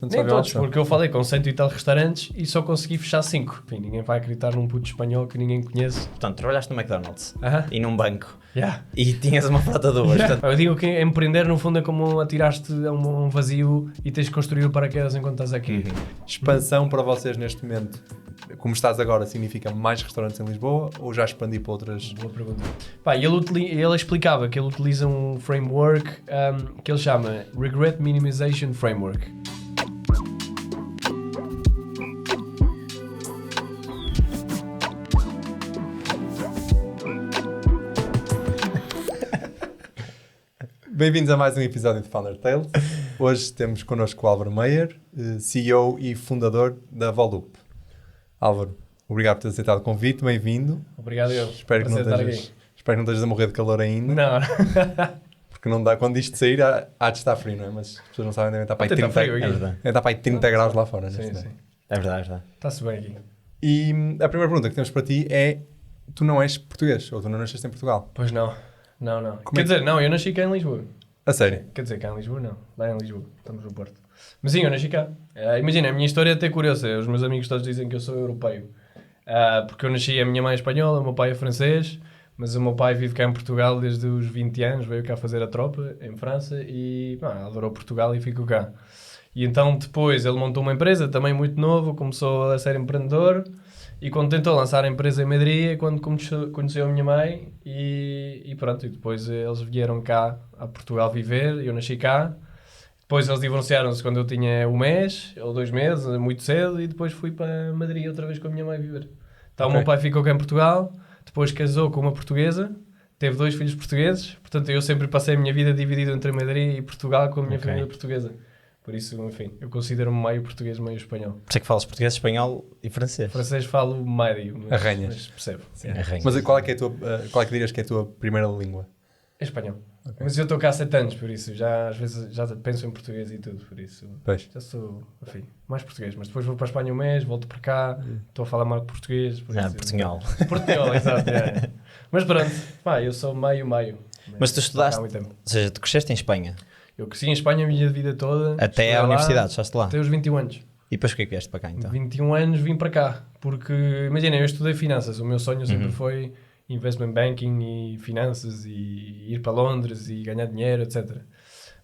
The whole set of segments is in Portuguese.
Nem todos, porque eu falei com 100 e tal restaurantes e só consegui fechar 5. Enfim, ninguém vai acreditar num puto espanhol que ninguém conhece. Portanto, trabalhaste no McDonald's E num banco yeah. e tinhas uma frota de Ubers. Eu digo que empreender no fundo é como atiraste a um vazio e tens de construir o paraquedas enquanto estás aqui. Expansão para vocês neste momento, como estás agora, significa mais restaurantes em Lisboa ou já expandir para outras? Boa pergunta. Pá, ele explicava que ele utiliza um framework que ele chama Regret Minimization Framework. Bem-vindos a mais um episódio de Founder Tales. Hoje temos connosco o Álvaro Meyer, CEO e fundador da Volup. Álvaro, obrigado por ter aceitado o convite, bem-vindo. Obrigado eu. Espero que não estejas a morrer de calor ainda. Não. Porque não dá, quando isto sair há de estar frio, não é? Mas as pessoas não sabem, devem estar para aí 30 graus lá fora. Sim. É verdade. Está-se bem aqui. E a primeira pergunta que temos para ti é, tu não és português, ou tu não nasceste em Portugal? Pois não. Quer dizer, não, eu nasci cá em Lisboa. A sério? Quer dizer, cá em Lisboa não, lá em Lisboa, estamos no Porto. Mas sim, eu nasci cá. Imagina, a minha história é até curiosa, os meus amigos todos dizem que eu sou europeu. Porque eu nasci, a minha mãe é espanhola, o meu pai é francês, mas o meu pai vive cá em Portugal desde os 20 anos, veio cá fazer a tropa em França e adorou Portugal e ficou cá. E então depois ele montou uma empresa, também muito novo, começou a ser empreendedor. E quando tentou lançar a empresa em Madrid, quando conheceu a minha mãe e pronto, e depois eles vieram cá a Portugal viver, eu nasci cá. Depois eles divorciaram-se quando eu tinha 1 mês ou 2 meses, muito cedo, e depois fui para Madrid outra vez com a minha mãe viver. Então o meu pai ficou cá em Portugal, depois casou com uma portuguesa, teve 2 filhos portugueses, portanto eu sempre passei a minha vida dividida entre Madrid e Portugal com a minha família portuguesa. Por isso, enfim, eu considero-me meio português, meio espanhol. Por isso é que falas português, espanhol e francês. Francês falo médio, Arranhas. Mas percebo. Arranhas. Mas qual é que dirias que é a tua primeira língua? É espanhol. Okay. Mas eu estou cá há 7 anos, por isso às vezes já penso em português e tudo, por isso já sou, enfim, mais português. Mas depois vou para a Espanha 1 mês, volto para cá, estou a falar mais português. Portunhol. Portunhol, exato. Mas pronto, eu sou meio. Mas tu estudaste, ou seja, tu cresceste em Espanha? Eu cresci em Espanha a minha vida toda. Até à universidade, estudaste lá? Até os 21 anos. E depois porquê que vieste para cá então? 21 anos vim para cá, porque imagina, eu estudei finanças, o meu sonho sempre foi investment banking e finanças e ir para Londres e ganhar dinheiro, etc.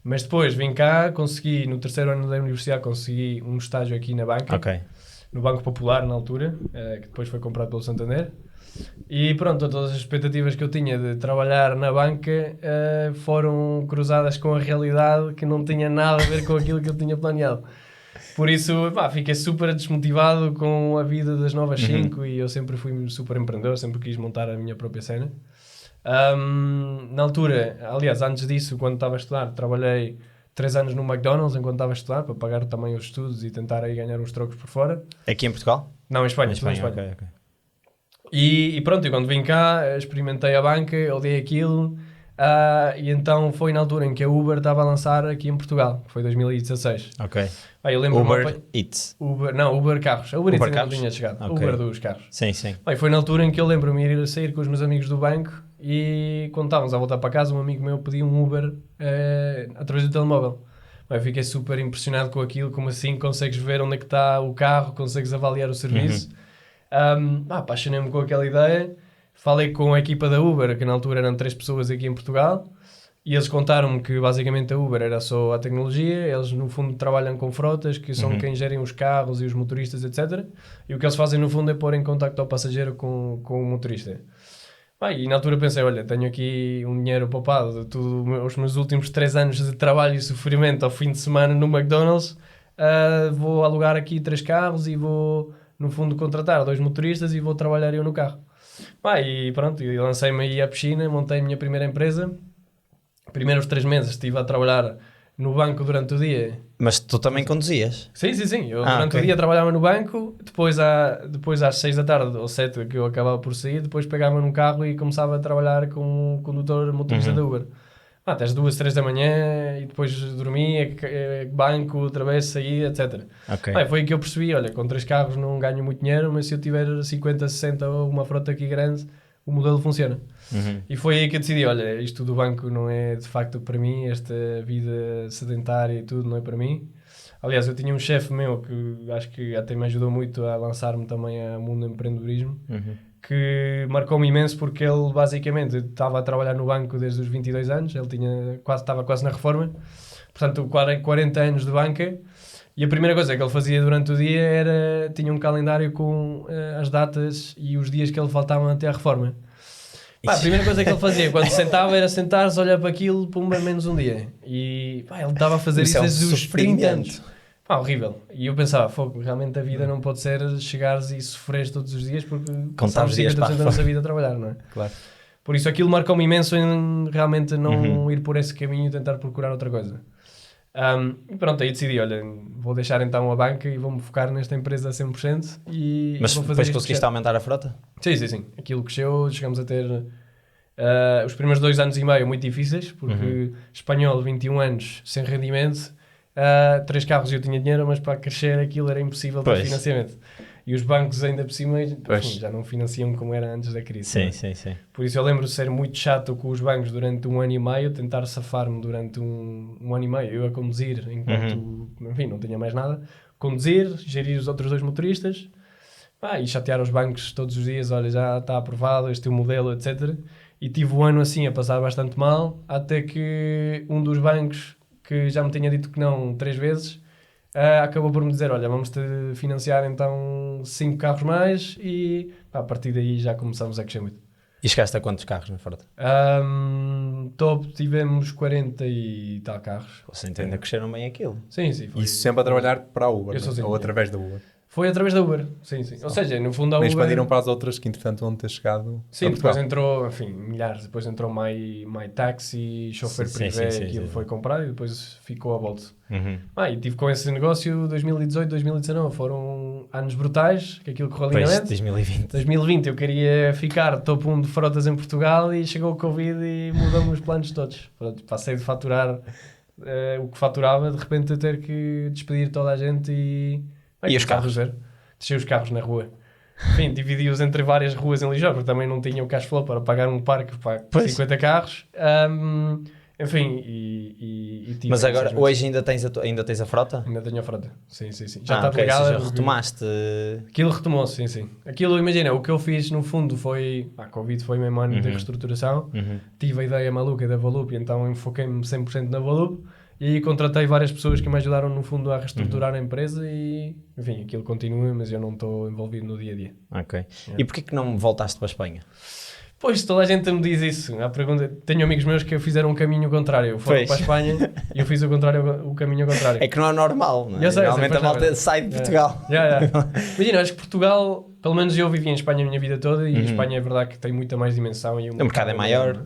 Mas depois vim cá, consegui, no 3º ano da universidade, consegui um estágio aqui na banca, no Banco Popular na altura, que depois foi comprado pelo Santander. E pronto, todas as expectativas que eu tinha de trabalhar na banca foram cruzadas com a realidade que não tinha nada a ver com aquilo que eu tinha planeado. Por isso, fiquei super desmotivado com a vida das novas 5 e eu sempre fui super empreendedor, sempre quis montar a minha própria cena. Na altura, aliás, antes disso, quando estava a estudar, trabalhei 3 anos no McDonald's enquanto estava a estudar, para pagar também os estudos e tentar aí ganhar uns trocos por fora. Aqui em Portugal? Não, em Espanha. Okay. E pronto, e quando vim cá, experimentei a banca, odiei aquilo, e então foi na altura em que a Uber estava a lançar aqui em Portugal, que foi 2016. Ok. Eu lembro Uber Eats. Uber Carros. A Uber Eats ainda não tinha chegado. Okay. Uber dos carros. Sim. Foi na altura em que eu lembro-me de ir a sair com os meus amigos do banco e quando estávamos a voltar para casa, um amigo meu pediu um Uber através do telemóvel. Eu fiquei super impressionado com aquilo, como assim consegues ver onde é que está o carro, consegues avaliar o serviço. Apaixonei-me com aquela ideia, falei com a equipa da Uber, que na altura eram 3 pessoas aqui em Portugal, e eles contaram-me que basicamente a Uber era só a tecnologia, eles no fundo trabalham com frotas, que são quem gerem os carros e os motoristas, etc. E o que eles fazem no fundo é pôr em contacto ao passageiro com o motorista. E na altura pensei, olha, tenho aqui um dinheiro poupado de os meus últimos 3 anos de trabalho e sofrimento ao fim de semana no McDonald's, vou alugar aqui 3 carros e vou... no fundo contratar 2 motoristas e vou trabalhar eu no carro. E pronto, e lancei-me aí à piscina, montei a minha primeira empresa. Primeiros 3 meses estive a trabalhar no banco durante o dia. Mas tu também conduzias? Sim. Eu durante o dia trabalhava no banco, depois às 6 da tarde ou 7 que eu acabava por sair, depois pegava num carro e começava a trabalhar com o condutor motorista da Uber. Até às 2, 3 da manhã e depois dormia, banco, outra vez saía, etc. Foi aí que eu percebi, olha, com 3 carros não ganho muito dinheiro, mas se eu tiver 50, 60 ou uma frota aqui grande, o modelo funciona. Uhum. E foi aí que eu decidi, olha, isto do banco não é de facto para mim, esta vida sedentária e tudo não é para mim. Aliás, eu tinha um chefe meu que acho que até me ajudou muito a lançar-me também ao mundo do empreendedorismo, que marcou-me imenso porque ele basicamente estava a trabalhar no banco desde os 22 anos, ele estava quase na reforma, portanto 40 anos de banca, e a primeira coisa que ele fazia durante o dia era, tinha um calendário com as datas e os dias que ele faltavam até à reforma. A primeira coisa que ele fazia quando se sentava era sentar-se, olhar para aquilo, pumba, menos um dia. E ele estava a fazer isso desde os 30 anos. Horrível. E eu pensava, fogo, realmente a vida não pode ser chegares e sofreres todos os dias porque Contamos dias 50% da nossa vida a trabalhar, não é? Claro. Por isso aquilo marcou-me imenso em realmente não ir por esse caminho e tentar procurar outra coisa. E pronto, aí decidi, olha, vou deixar então a banca e vou-me focar nesta empresa a 100% e Mas vou fazer depois isto conseguiste crescer. aumentar a frota? Sim. Aquilo cresceu, chegamos a ter os primeiros 2 anos e meio muito difíceis, porque espanhol, 21 anos, sem rendimento, 3 carros eu tinha dinheiro, mas para crescer aquilo era impossível para financiamento. E os bancos ainda por cima enfim, já não financiam como era antes da crise. Sim. Por isso eu lembro de ser muito chato com os bancos durante 1 ano e meio, tentar safar-me durante um ano e meio, eu a conduzir enquanto, enfim, não tinha mais nada. Conduzir, gerir os outros 2 motoristas, e chatear os bancos todos os dias, olha, já está aprovado este é o modelo, etc. E tive o ano assim a passar bastante mal, até que um dos bancos, que já me tinha dito que não 3 vezes, acabou por me dizer, olha, vamos-te financiar então 5 carros mais e a partir daí já começamos a crescer muito. E chegaste a quantos carros na frota? Top tivemos 40 e tal carros. Vocês então ainda cresceram bem aquilo. Sim. Isso sempre a trabalhar para a Uber, Eu sozinho. ou através da Uber. Foi através da Uber, sim. Ou seja, no fundo a Nem Uber... expandiram para as outras que entretanto vão ter chegado Sim, a depois Portugal. entrou, enfim, milhares. Depois entrou My Taxi, chofer privé, aquilo foi comprado e depois ficou a volta. E tive com esse negócio 2018, 2019. Foram anos brutais, que aquilo correu Depois lindamente. 2020. 2020 eu queria ficar top 1 de frotas em Portugal e chegou o Covid e mudou-me os planos todos. Pronto, passei de faturar o que faturava, de repente a ter que despedir toda a gente e os carros? Deixei os carros na rua. Enfim, dividi-os entre várias ruas em Lisboa, porque também não tinha o cash flow para pagar um parque para 50 carros. Enfim, e tive... Mas agora, hoje ainda tens a frota? Ainda tenho a frota, sim. Já está ligada. Ou seja, retomaste... Aquilo retomou-se, sim. Aquilo, imagina, o que eu fiz no fundo foi... A Covid foi mesmo ano de reestruturação. Tive a ideia maluca da Volup, então enfoquei-me 100% na Volup. E aí contratei várias pessoas que me ajudaram no fundo a reestruturar a empresa e, enfim, aquilo continua, mas eu não estou envolvido no dia-a-dia. Ok. E porquê que não voltaste para a Espanha? Pois, toda a gente me diz isso. Tenho amigos meus que fizeram um caminho contrário. Foram para a Espanha e eu fiz o caminho contrário. É que não é normal, não é? Sei, normalmente a malta sai de Portugal. Imagina, acho que Portugal, pelo menos eu vivi em Espanha a minha vida toda e a Espanha é verdade que tem muita mais dimensão. E o mercado é maior.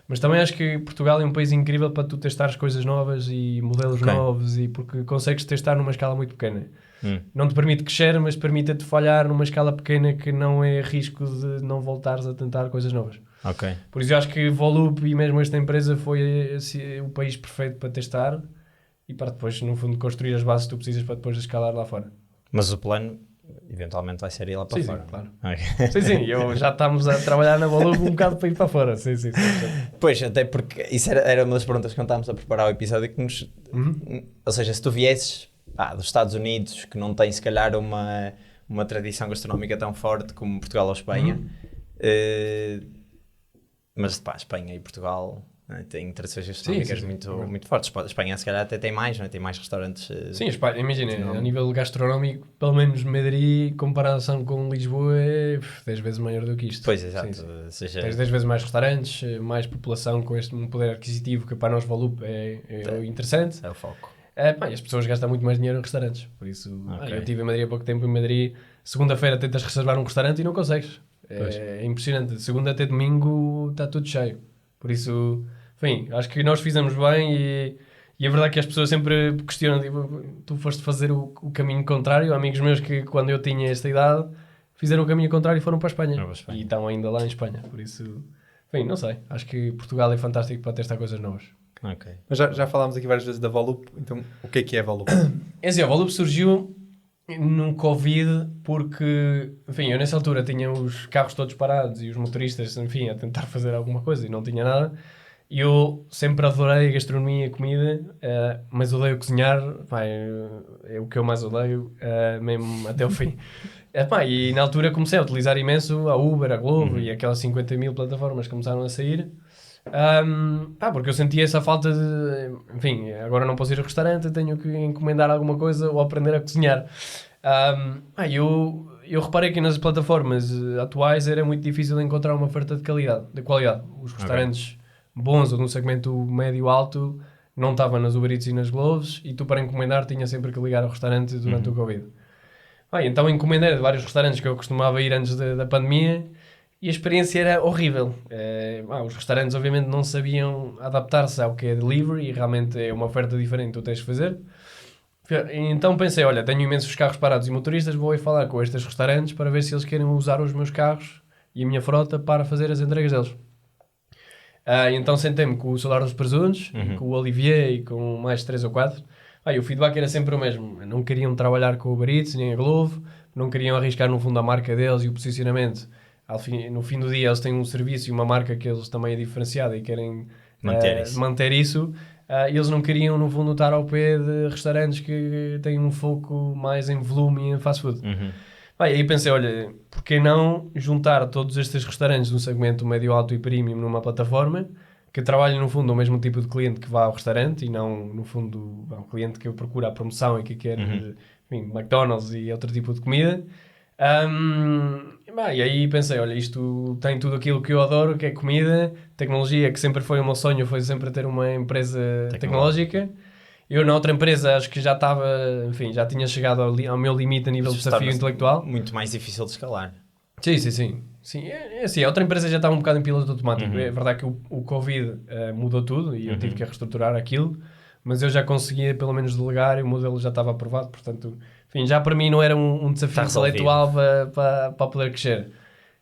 Mas também acho que Portugal é um país incrível para tu testares coisas novas e modelos novos e porque consegues testar numa escala muito pequena. Não te permite crescer, mas permite-te falhar numa escala pequena que não é risco de não voltares a tentar coisas novas. Ok. Por isso eu acho que Volup e mesmo esta empresa foi o país perfeito para testar e para depois, no fundo, construir as bases que tu precisas para depois escalar lá fora. Mas o plano... eventualmente vai ser ir lá para fora. Sim, claro. Okay. Sim, já estamos a trabalhar na Volup um bocado para ir para fora. Sim. Pois, até porque isso era uma das perguntas quando estávamos a preparar o episódio que nos... Ou seja, se tu viesses dos Estados Unidos, que não tem se calhar uma tradição gastronómica tão forte como Portugal ou Espanha, mas Espanha e Portugal... Tem tradições gastronómicas muito fortes. A Espanha, se calhar, até tem mais, não é? Tem mais restaurantes. Sim, Espanha, imagina, a nível gastronómico, pelo menos Madrid, em comparação com Lisboa, é 10 vezes maior do que isto. Pois, exato. Sim. Seja... Tens 10 vezes mais restaurantes, mais população com este poder adquisitivo que para nós Volup é interessante. É o foco. E as pessoas gastam muito mais dinheiro em restaurantes. Por isso, eu estive em Madrid há pouco tempo. Em Madrid, segunda-feira tentas reservar um restaurante e não consegues. É impressionante. De segunda até domingo está tudo cheio. Por isso... Enfim, acho que nós fizemos bem e é verdade que as pessoas sempre questionam, tipo, tu foste fazer o caminho contrário. Há amigos meus que quando eu tinha esta idade fizeram o caminho contrário e foram para a Espanha. E estão ainda lá em Espanha, por isso, enfim, não sei. Acho que Portugal é fantástico para testar coisas novas. Ok. Mas já falámos aqui várias vezes da Volup, então o que é a Volup? A Volup surgiu no Covid, porque, enfim, eu nessa altura tinha os carros todos parados e os motoristas, enfim, a tentar fazer alguma coisa e não tinha nada. E eu sempre adorei a gastronomia e a comida, mas odeio cozinhar, pá, é o que eu mais odeio, mesmo até o fim. E na altura comecei a utilizar imenso a Uber, a Glovo e aquelas 50 mil plataformas que começaram a sair. Porque eu sentia essa falta de... Enfim, agora não posso ir ao restaurante, tenho que encomendar alguma coisa ou aprender a cozinhar. Eu reparei que nas plataformas atuais era muito difícil encontrar uma oferta de qualidade. Os restaurantes bons ou de um segmento médio-alto não estavam nas Uber Eats e nas Gloves, e tu para encomendar tinha sempre que ligar ao restaurante durante o Covid. Então encomendei de vários restaurantes que eu costumava ir antes da pandemia, e a experiência era horrível. Os restaurantes obviamente não sabiam adaptar-se ao que é delivery, e realmente é uma oferta diferente que tu tens de fazer. Então pensei, olha, tenho imensos carros parados e motoristas, vou ir falar com estes restaurantes para ver se eles querem usar os meus carros e a minha frota para fazer as entregas deles. Então sentei-me com o Solar dos Presuntos, com o Olivier e com mais 3 ou 4. O feedback era sempre o mesmo. Não queriam trabalhar com o Uber Eats nem a Glovo, não queriam arriscar no fundo a marca deles e o posicionamento. No fim do dia eles têm um serviço e uma marca que eles também é diferenciada e querem manter isso. Eles não queriam no fundo estar ao pé de restaurantes que têm um foco mais em volume e em fast food. E aí pensei, olha, por que não juntar todos estes restaurantes no segmento médio, alto e premium numa plataforma que trabalhem no fundo o mesmo tipo de cliente que vá ao restaurante e não no fundo um cliente que procura a promoção e que quer enfim, McDonald's e outro tipo de comida. E aí pensei, olha, isto tem tudo aquilo que eu adoro, que é comida, tecnologia, que sempre foi o meu sonho, foi sempre ter uma empresa tecnológica. Eu na outra empresa acho que já estava, enfim, já tinha chegado ao meu limite a nível de desafio intelectual. Muito mais difícil de escalar. Sim, é assim, a outra empresa já estava um bocado em piloto automático. É verdade que o Covid mudou tudo e eu tive que reestruturar aquilo, mas eu já conseguia pelo menos delegar e o modelo já estava aprovado, portanto, enfim, já para mim não era um desafio intelectual para poder crescer.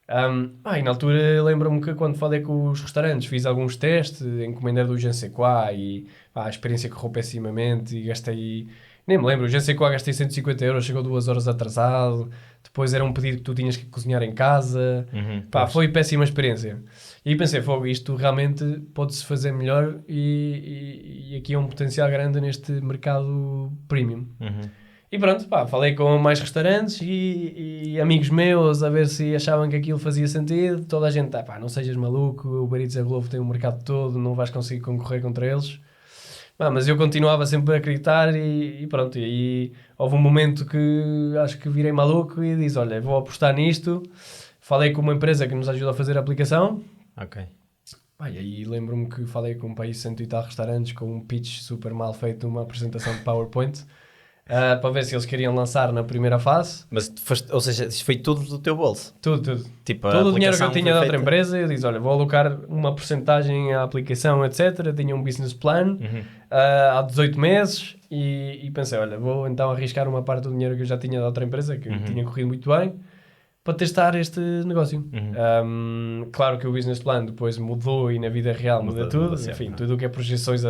E na altura lembro-me que quando falei com os restaurantes fiz alguns testes, encomendei do Gensequá e a experiência correu pessimamente e gastei, nem me lembro, o Gensequá gastei 150 euros, chegou 2 horas atrasado, depois era um pedido que tu tinhas que cozinhar em casa, foi péssima experiência. E aí pensei, isto realmente pode-se fazer melhor e aqui é um potencial grande neste mercado premium. E pronto, falei com mais restaurantes e amigos meus a ver se achavam que aquilo fazia sentido. Toda a gente, não sejas maluco, o Uber Eats e a Glovo têm o mercado todo, não vais conseguir concorrer contra eles. Mas eu continuava sempre a acreditar e pronto. E aí houve um momento que acho que virei maluco e disse, olha, vou apostar nisto. Falei com uma empresa que nos ajuda a fazer a aplicação. E aí lembro-me que falei com um país de 100 e tal restaurantes com um pitch super mal feito, uma apresentação de PowerPoint. Para ver se eles queriam lançar na primeira fase. Mas, ou seja, isso foi tudo do teu bolso? Tudo. Tipo, todo o dinheiro que eu tinha da outra empresa, eu disse, olha, vou alocar uma porcentagem à aplicação, etc. Tinha um business plan há 18 meses e pensei, olha, vou então arriscar uma parte do dinheiro que eu já tinha da outra empresa, que tinha corrido muito bem, para testar este negócio. Claro que o business plan depois mudou e na vida real muda tudo. Enfim, tudo o que é projeções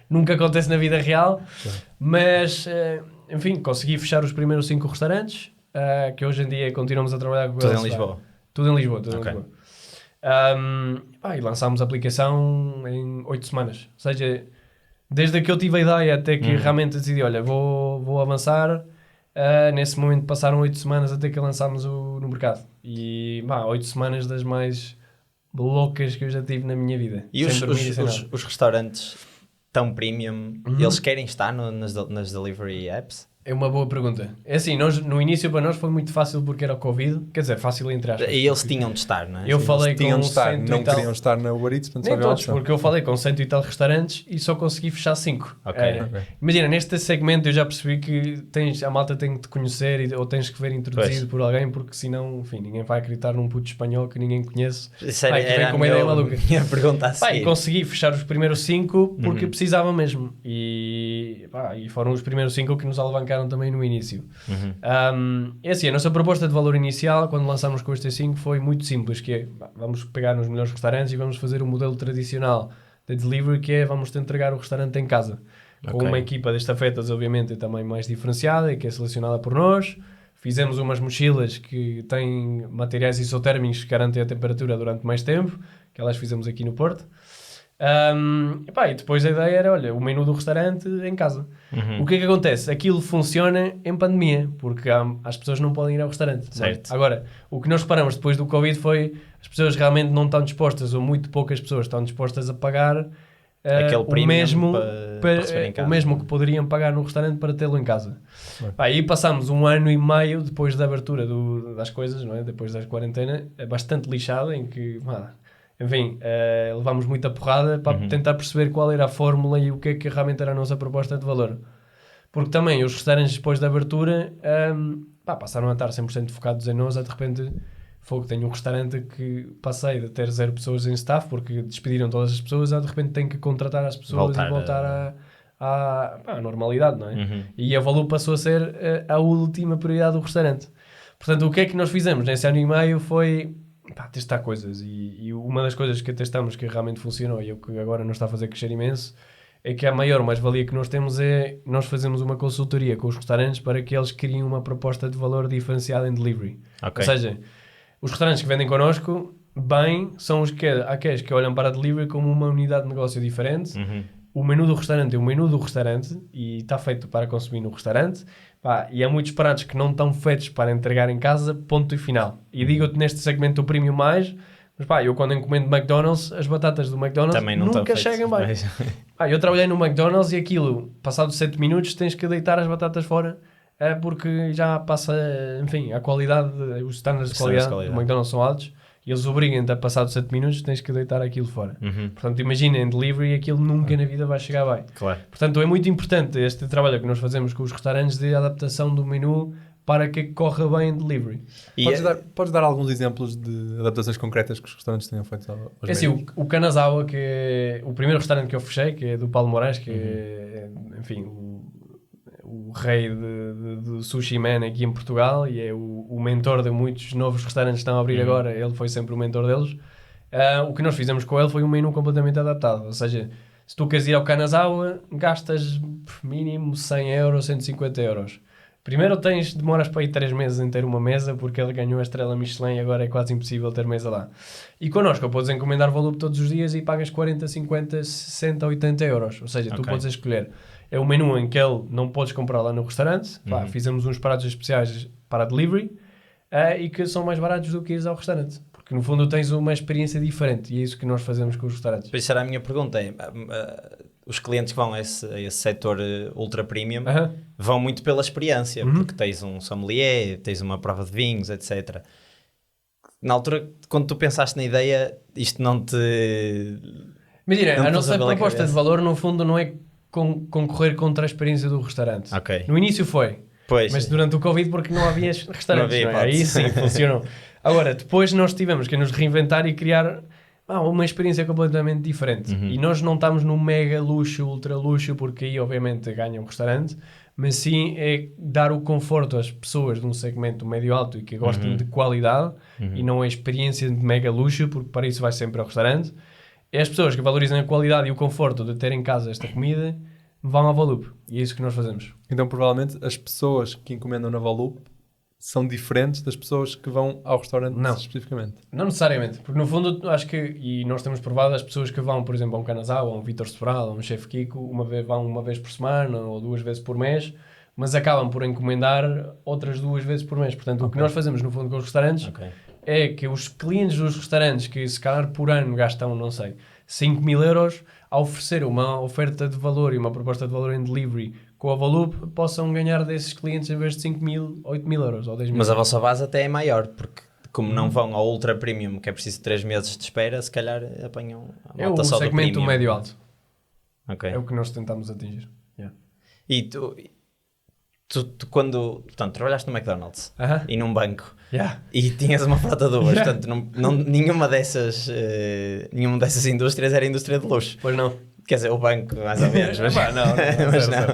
nunca acontece na vida real. Mas... enfim, consegui fechar os primeiros 5 restaurantes, que hoje em dia continuamos a trabalhar com eles. Tudo em Lisboa? Tudo em Lisboa. E lançámos a aplicação em 8 semanas. Ou seja, desde que eu tive a ideia até que realmente decidi, olha, vou avançar, nesse momento passaram 8 semanas até que lançámos no mercado. E 8 semanas das mais loucas que eu já tive na minha vida. E os restaurantes... tão premium, eles querem estar nas delivery apps? É uma boa pergunta. É assim, no início para nós foi muito fácil porque era o Covid, quer dizer, fácil entre aspas. E eles tinham de estar, não é? Eu falei com tinham de estar, não queriam estar na Uber Eats, nem todos, porque eu falei com 100 e tal restaurantes e só consegui fechar 5. Imagina, neste segmento eu já percebi que a malta tem que te conhecer ou tens que ver introduzido por alguém, porque senão, enfim, ninguém vai acreditar num puto espanhol que ninguém conhece. Isso era a minha pergunta a seguir. Consegui fechar os primeiros 5 porque precisava mesmo. E foram os primeiros 5 que nos alavancaram também no início. É assim, a nossa proposta de valor inicial, quando lançámos com estes 5, foi muito simples, que é, vamos pegar nos melhores restaurantes e vamos fazer o modelo tradicional de delivery, que é, vamos te entregar o restaurante em casa. com uma equipa de estafetas, obviamente, também mais diferenciada e que é selecionada por nós. Fizemos umas mochilas que têm materiais isotérmicos que garantem a temperatura durante mais tempo, que elas fizemos aqui no Porto. E depois a ideia era, olha, o menu do restaurante em casa. O que é que acontece? Aquilo funciona em pandemia, porque as pessoas não podem ir ao restaurante. Certo. Agora, o que nós reparamos depois do Covid foi as pessoas realmente não estão dispostas, ou muito poucas pessoas estão dispostas a pagar aquele o mesmo para receber em casa. o mesmo que poderiam pagar no restaurante para tê-lo em casa. Aí passámos 1 ano e meio depois da abertura das coisas, não é? Depois da quarentena, bastante lixada, em que, enfim, levámos muita porrada para tentar perceber qual era a fórmula e o que é que realmente era a nossa proposta de valor. Porque também os restaurantes depois da abertura passaram a estar 100% focados em nós. De repente, tenho um restaurante que passei de ter 0 pessoas em staff porque despediram todas as pessoas, de repente tenho que contratar as pessoas e voltar à normalidade, não é? E a Valu passou a ser a última prioridade do restaurante. Portanto, o que é que nós fizemos nesse ano e meio foi testar coisas, e uma das coisas que testamos que realmente funcionou e o que agora nos está a fazer crescer imenso é que a maior mais-valia que nós temos é nós fazemos uma consultoria com os restaurantes para que eles criem uma proposta de valor diferenciada em delivery. Ou seja, os restaurantes que vendem connosco são aqueles que olham para a delivery como uma unidade de negócio diferente. O menu do restaurante é o menu do restaurante e está feito para consumir no restaurante. E há muitos pratos que não estão feitos para entregar em casa, ponto e final. E digo-te neste segmento do Premium Mais, mas eu quando encomendo McDonald's, as batatas do McDonald's nunca chegam bem. Eu trabalhei no McDonald's e aquilo, passados 7 minutos, tens que deitar as batatas fora, porque já passa, enfim, a qualidade, os standards de qualidade do McDonald's são altos. E eles obrigam-te a passar de 7 minutos, tens que deitar aquilo fora. Portanto, imagina, em delivery aquilo nunca na vida vai chegar bem. Claro. Portanto, é muito importante este trabalho que nós fazemos com os restaurantes de adaptação do menu para que corra bem em delivery. Podes dar alguns exemplos de adaptações concretas que os restaurantes tenham feito aos menus? Assim, o Kanazawa, que é o primeiro restaurante que eu fechei, que é do Paulo Moraes, que é, enfim, o rei do Sushi Man aqui em Portugal e é o mentor de muitos novos restaurantes que estão a abrir agora. Ele foi sempre o mentor deles. O que nós fizemos com ele foi um menu completamente adaptado. Ou seja, se tu queres ir ao Kanazawa, gastas mínimo 100 euros, 150 euros. Primeiro demoras para ir 3 meses em ter uma mesa, porque ele ganhou a estrela Michelin e agora é quase impossível ter mesa lá. E connosco podes encomendar Valu todos os dias e pagas 40, 50, 60, 80 euros. Ou seja, tu podes escolher. É um menu em que ele não podes comprar lá no restaurante. Fizemos uns pratos especiais para delivery e que são mais baratos do que ir ao restaurante. Porque no fundo tens uma experiência diferente e é isso que nós fazemos com os restaurantes. Por isso era a minha pergunta. Os clientes que vão a esse setor ultra premium vão muito pela experiência, porque tens um sommelier, tens uma prova de vinhos, etc. Na altura, quando tu pensaste na ideia, isto não te... Imagina, a nossa proposta de valor no fundo não é concorrer contra a experiência do restaurante. No início foi, mas durante o Covid porque não havia restaurantes, não é? Aí sim funcionou. Agora, depois nós tivemos que nos reinventar e criar uma experiência completamente diferente. E nós não estamos no mega luxo, ultra luxo, porque aí obviamente ganha um restaurante, mas sim é dar o conforto às pessoas de um segmento médio alto e que gostem de qualidade e não a experiência de mega luxo, porque para isso vai sempre ao restaurante. É as pessoas que valorizam a qualidade e o conforto de ter em casa esta comida vão ao Valup. E é isso que nós fazemos. Então, provavelmente, as pessoas que encomendam na Valup são diferentes das pessoas que vão ao restaurante especificamente? Não necessariamente. Porque, no fundo, acho que, e nós temos provado, as pessoas que vão, por exemplo, a um Kanazawa, a um Vítor Sobral, a um Chef Kiko, vão uma vez por semana ou 2 vezes por mês, mas acabam por encomendar outras 2 vezes por mês. Portanto, o que nós fazemos, no fundo, com os restaurantes é que os clientes dos restaurantes que se calhar por ano gastam, não sei, 5.000 euros, a oferecer uma oferta de valor e uma proposta de valor em delivery com a Valup, possam ganhar desses clientes em vez de 5.000, 8.000 euros ou 10.000. Mas a vossa base até é maior, porque como não vão ao ultra premium, que é preciso 3 meses de espera, se calhar apanham a malta só do premium. É o segmento médio alto. É o que nós tentamos atingir. E tu quando, portanto, trabalhaste no McDonald's e num banco e tinhas uma frota de uvas, portanto, nenhuma dessas indústrias era indústria de luxo. Pois não. Quer dizer, o banco, mais ou menos, mas não. Mas não.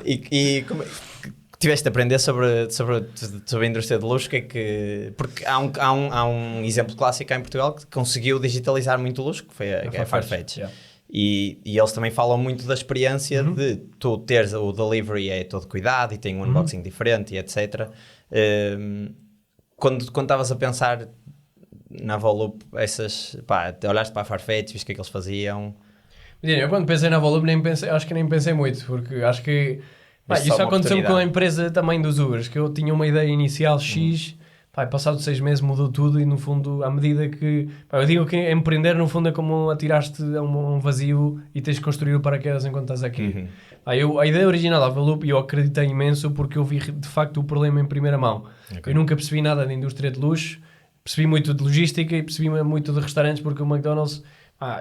E como tiveste de aprender sobre a indústria de luxo? Porque há um exemplo clássico cá em Portugal que conseguiu digitalizar muito o luxo, que foi a Farfetch. E eles também falam muito da experiência de tu teres o delivery é todo cuidado e tem um unboxing diferente e etc. Quando estavas a pensar na Volup, olhaste para a Farfetch, viste o que é que eles faziam? Eu quando pensei na Volup acho que nem pensei muito, porque acho que isso aconteceu com a empresa também dos Ubers, que eu tinha uma ideia inicial X, passado 6 meses mudou tudo e no fundo, à medida que... eu digo que empreender no fundo é como atiraste a um vazio e tens de construir o paraquedas enquanto estás aqui. A ideia original da Volup eu acreditei imenso porque eu vi de facto o problema em primeira mão. Eu nunca percebi nada de indústria de luxo, percebi muito de logística e percebi muito de restaurantes porque o McDonald's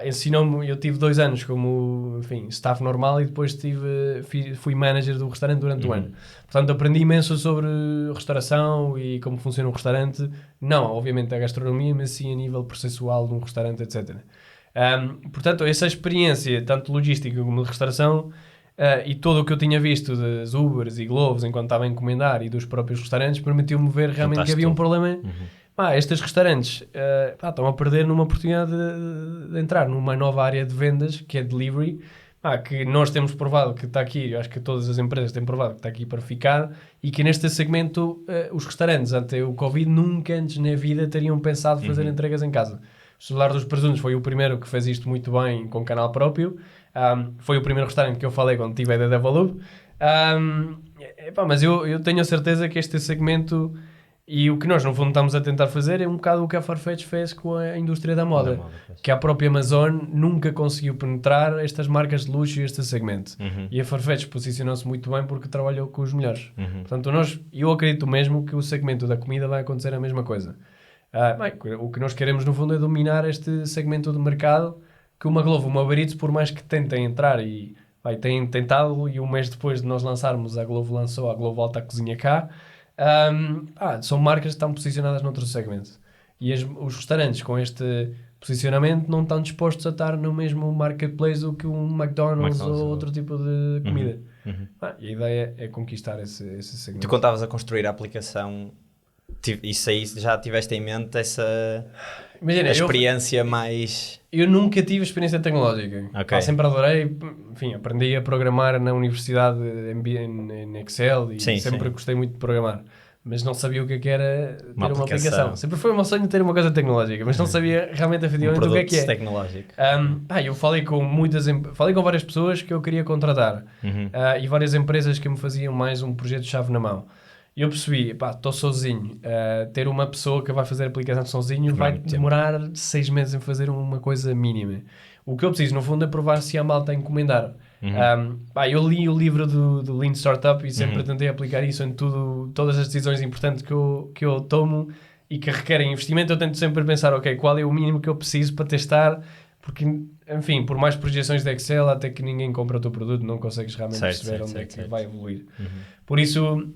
ensinou-me, eu tive 2 anos como, staff normal e depois fui manager do restaurante durante um ano. Portanto, aprendi imenso sobre restauração e como funciona um restaurante. Não, obviamente, a gastronomia, mas sim a nível processual de um restaurante, etc. Portanto, essa experiência, tanto logística como de restauração, e todo o que eu tinha visto das Ubers e Globos enquanto estava a encomendar e dos próprios restaurantes, permitiu-me ver realmente que havia um problema. Estes restaurantes estão a perder numa oportunidade de entrar numa nova área de vendas, que é delivery, que nós temos provado que está aqui, eu acho que todas as empresas têm provado que está aqui para ficar, e que neste segmento os restaurantes, ante o Covid, nunca antes na vida teriam pensado fazer entregas em casa. O Celular dos Presuntos foi o primeiro que fez isto muito bem com canal próprio, foi o primeiro restaurante que eu falei quando tive a ideia da Volup, mas eu tenho a certeza que este segmento... E o que nós, no fundo, estamos a tentar fazer é um bocado o que a Farfetch fez com a indústria da moda. Que a própria Amazon nunca conseguiu penetrar estas marcas de luxo e este segmento. E a Farfetch posicionou-se muito bem porque trabalhou com os melhores. Portanto, eu acredito mesmo que o segmento da comida vai acontecer a mesma coisa. O que nós queremos, no fundo, é dominar este segmento de mercado que uma Glovo, uma Uber Eats, por mais que tentem entrar e têm tentado, e um mês depois de nós lançarmos, a Glovo lançou a Glovo Alta Cozinha cá. São marcas que estão posicionadas noutro segmento e os restaurantes com este posicionamento não estão dispostos a estar no mesmo marketplace do que um McDonald's ou outro tipo de comida. E a ideia é conquistar esse segmento. Tu quando estavas a construir a aplicação, isso aí já tiveste em mente essa experiência mais... Eu nunca tive experiência tecnológica. Sempre adorei, aprendi a programar na universidade em Excel e sempre gostei muito de programar. Mas não sabia o que era ter uma aplicação. Sempre foi o meu sonho ter uma coisa tecnológica, mas não sabia realmente efetivamente o que é. Tecnológico. Eu falei com várias pessoas que eu queria contratar e várias empresas que me faziam mais um projeto de chave na mão. E eu percebi, estou sozinho, ter uma pessoa que vai fazer a aplicação sozinho vai demorar 6 meses em fazer uma coisa mínima. O que eu preciso, no fundo, é provar se a malta a encomendar. Eu li o livro do Lean Startup e sempre tentei aplicar isso em todas as decisões importantes que eu tomo e que requerem investimento. Eu tento sempre pensar, qual é o mínimo que eu preciso para testar, porque, por mais projeções de Excel, até que ninguém compra o teu produto, não consegues realmente perceber onde é que vai evoluir. Por isso,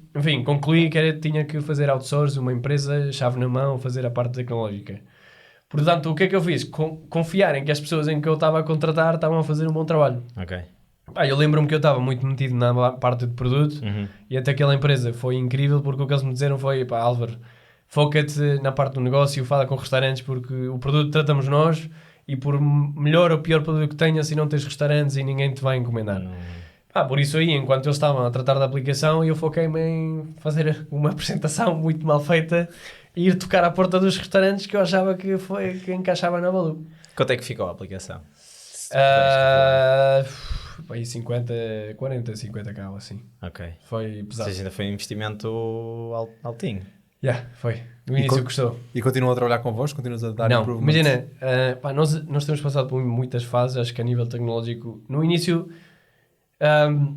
concluí que tinha que fazer outsource, uma empresa, chave na mão, fazer a parte tecnológica. Portanto, o que é que eu fiz? Confiar em que as pessoas em que eu estava a contratar estavam a fazer um bom trabalho. Eu lembro-me que eu estava muito metido na parte de produto e até aquela empresa foi incrível porque o que eles me disseram foi, Álvaro, foca-te na parte do negócio, fala com restaurantes porque o produto tratamos nós e por melhor ou pior produto que tenha, se não tens restaurantes e ninguém te vai encomendar. Por isso aí, enquanto eles estavam a tratar da aplicação, eu foquei-me em fazer uma apresentação muito mal feita e ir tocar à porta dos restaurantes que eu achava que encaixava na Volup. Quanto é que ficou a aplicação? 50k, assim. Foi pesado. Ou seja, ainda foi um investimento altinho. Foi. No início gostou. E continuam a trabalhar convosco? Continuas a dar improvement? Imagina, nós temos passado por muitas fases, acho que a nível tecnológico, no início...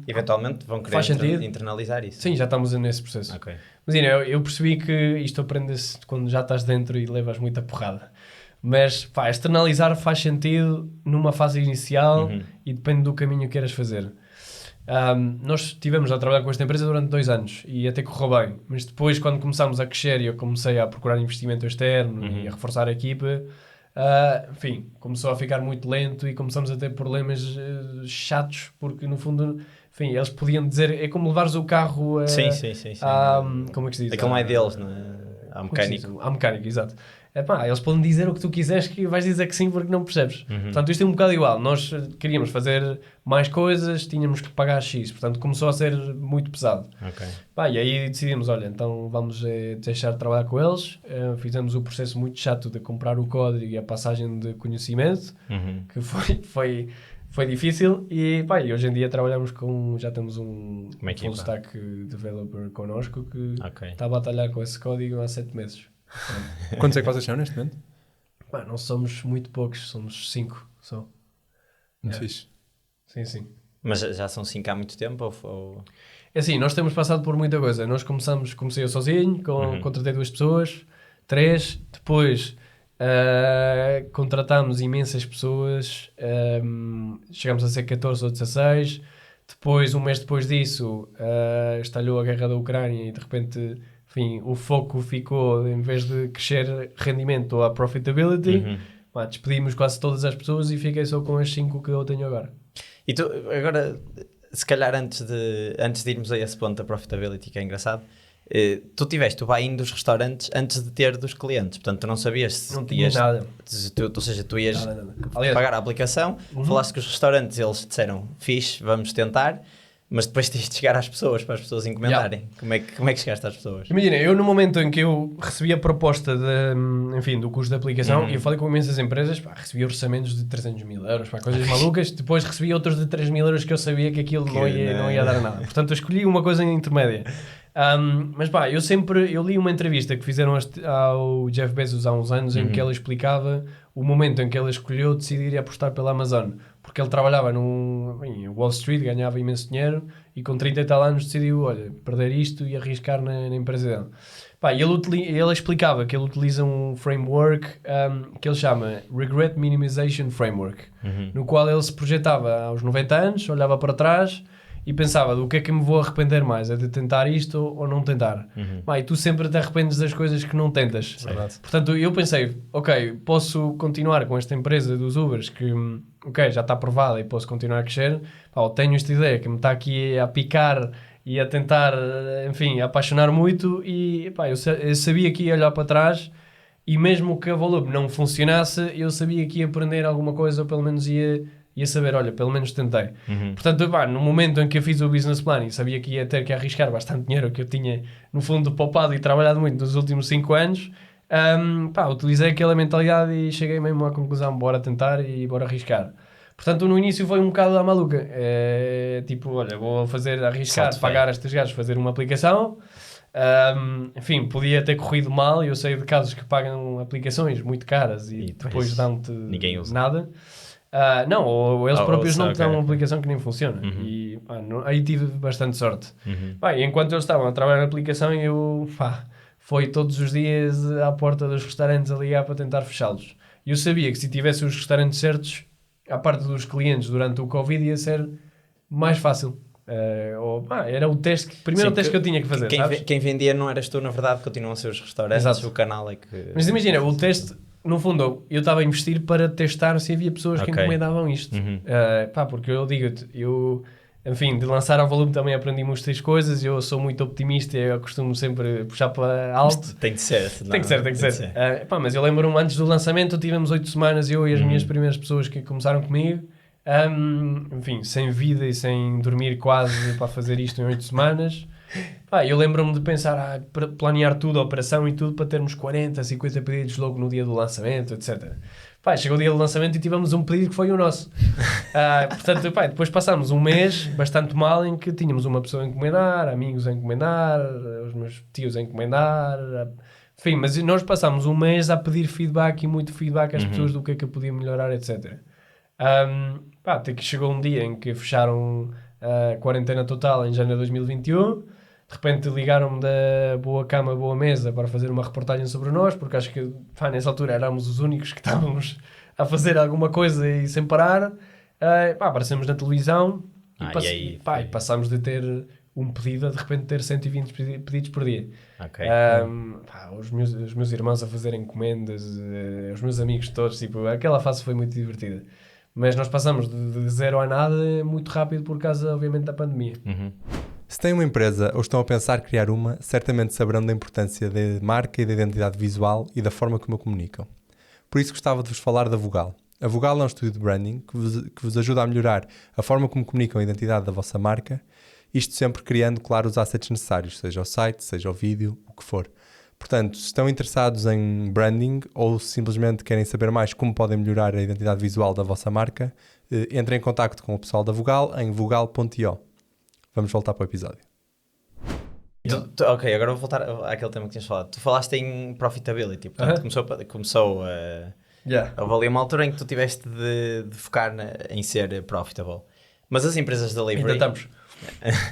eventualmente vão querer internalizar isso. Sim, já estamos nesse processo. Imagina, eu percebi que isto aprende-se quando já estás dentro e levas muita porrada. Mas, externalizar faz sentido numa fase inicial e depende do caminho que queiras fazer. Nós estivemos a trabalhar com esta empresa durante 2 anos e até correu bem. Mas depois, quando começámos a crescer e eu comecei a procurar investimento externo e a reforçar a equipa, começou a ficar muito lento e começamos a ter problemas chatos, porque no fundo, eles podiam dizer, é como levares o carro sim. como é que se diz? Aquilo não é deles, não é? ao mecânico. Ao mecânico, exato. Eles podem dizer o que tu quiseres que vais dizer que sim porque não percebes. Portanto, isto é um bocado igual. Nós queríamos fazer mais coisas, tínhamos que pagar X. Portanto, começou a ser muito pesado. E aí decidimos, olha, então vamos deixar de trabalhar com eles. Fizemos o processo muito chato de comprar o código e a passagem de conhecimento, que foi difícil. E hoje em dia trabalhamos já temos um full stack developer connosco que está a batalhar com esse código há 7 meses. Quantos é que vocês são neste momento? Não somos muito poucos, somos 5 só. Muito fixe. Sim. Mas já são 5 há muito tempo? É assim, nós temos passado por muita coisa. Nós comecei eu sozinho, contratei 2 pessoas, 3, depois contratámos imensas pessoas, chegámos a ser 14 ou 16, depois, um mês depois disso, estalhou a guerra da Ucrânia e de repente... Enfim, o foco ficou, em vez de crescer rendimento a profitability, despedimos quase todas as pessoas e fiquei só com as 5 que eu tenho agora. E tu, agora, se calhar antes de irmos a esse ponto da profitability, que é engraçado, tu tiveste o buy-in dos restaurantes antes de ter dos clientes, portanto tu não sabias se não tinha nada. Ou seja, tu ias nada. pagar a aplicação, falaste com os restaurantes, eles disseram, fixe, vamos tentar... Mas depois tens de chegar às pessoas, para as pessoas encomendarem. Como é que chegaste às pessoas? Imagina, eu no momento em que eu recebi a proposta do custo da aplicação, eu falei com imensas empresas, recebi orçamentos de 300 mil euros, coisas malucas, depois recebi outros de 3 mil euros que eu sabia que aquilo não ia dar nada. Portanto, eu escolhi uma coisa intermédia. Mas eu li uma entrevista que fizeram ao Jeff Bezos há uns anos, em que ele explicava o momento em que ele escolheu decidir apostar pela Amazon. Porque ele trabalhava em Wall Street, ganhava imenso dinheiro e com 30 e tal anos decidiu, perder isto e arriscar na empresa dele. Ele explicava que ele utiliza um framework que ele chama Regret Minimization Framework, no qual ele se projetava aos 90 anos, olhava para trás e pensava do que é que me vou arrepender mais, é de tentar isto ou não tentar. E tu sempre te arrependes das coisas que não tentas. Portanto, eu pensei, posso continuar com esta empresa dos Ubers que já está aprovada e posso continuar a crescer. Tenho esta ideia que me está aqui a picar e a tentar, enfim, a apaixonar muito e eu sabia que ia olhar para trás e mesmo que a Volup não funcionasse, eu sabia que ia aprender alguma coisa ou pelo menos ia saber, pelo menos tentei. Portanto, no momento em que eu fiz o business plan e sabia que ia ter que arriscar bastante dinheiro que eu tinha, no fundo, poupado e trabalhado muito nos últimos 5 anos, utilizei aquela mentalidade e cheguei mesmo à conclusão, bora tentar e bora arriscar. Portanto, no início foi um bocado à maluca. Vou arriscar, pagar a estes gajos, fazer uma aplicação. Enfim, podia ter corrido mal. Eu sei de casos que pagam aplicações muito caras e depois dão-te nada. Ou eles próprios não têm uma aplicação que nem funciona. E aí tive bastante sorte. E enquanto eles estavam a trabalhar na aplicação, eu foi todos os dias à porta dos restaurantes a ligar para tentar fechá-los. E eu sabia que se tivesse os restaurantes certos, à parte dos clientes durante o Covid, ia ser mais fácil. Era o primeiro teste que eu tinha que fazer. Quem vendia não eras tu, na verdade, continuam a ser os restaurantes. Exato. O canal é que... Mas imagina, o teste... No fundo, eu estava a investir para testar se havia pessoas que encomendavam isto. Porque eu digo-te, enfim, de lançar ao volume também aprendi muitas coisas, eu sou muito optimista e eu costumo sempre puxar para alto. Tem de ser. Tem que ser. Mas eu lembro-me, antes do lançamento, tivemos 8 semanas, eu e as minhas primeiras pessoas que começaram comigo, enfim, sem vida e sem dormir quase para fazer isto em 8 semanas. Eu lembro-me de pensar, planear tudo, a operação e tudo, para termos 40, 50 pedidos logo no dia do lançamento, etc. Chegou o dia do lançamento e tivemos um pedido que foi o nosso. Portanto, depois passámos um mês bastante mal em que tínhamos uma pessoa a encomendar, amigos a encomendar, os meus tios a encomendar, enfim, mas nós passámos um mês a pedir feedback e muito feedback às pessoas do que é que eu podia melhorar, etc. Até que chegou um dia em que fecharam a quarentena total em janeiro de 2021. De repente ligaram-me da Boa Cama, Boa Mesa para fazer uma reportagem sobre nós, porque acho que nessa altura éramos os únicos que estávamos a fazer alguma coisa e sem parar. Aparecemos na televisão e passámos de ter um pedido a de repente ter 120 pedidos por dia. Os meus irmãos a fazerem encomendas, os meus amigos todos, aquela fase foi muito divertida. Mas nós passamos de zero a nada muito rápido por causa, obviamente, da pandemia. Se têm uma empresa ou estão a pensar criar uma, certamente saberão da importância da marca e da identidade visual e da forma como a comunicam. Por isso gostava de vos falar da Vogal. A Vogal é um estúdio de branding que vos ajuda a melhorar a forma como comunicam a identidade da vossa marca, isto sempre criando, claro, os assets necessários, seja o site, seja o vídeo, o que for. Portanto, se estão interessados em branding ou simplesmente querem saber mais como podem melhorar a identidade visual da vossa marca, entrem em contacto com o pessoal da Vogal em vogal.io. Vamos voltar para o episódio. Ok, agora vou voltar àquele tema que tinhas falado. Tu falaste em profitability, portanto começou houve ali uma altura em que tu tiveste de focar em ser profitable. Mas as empresas de delivery... Ainda estamos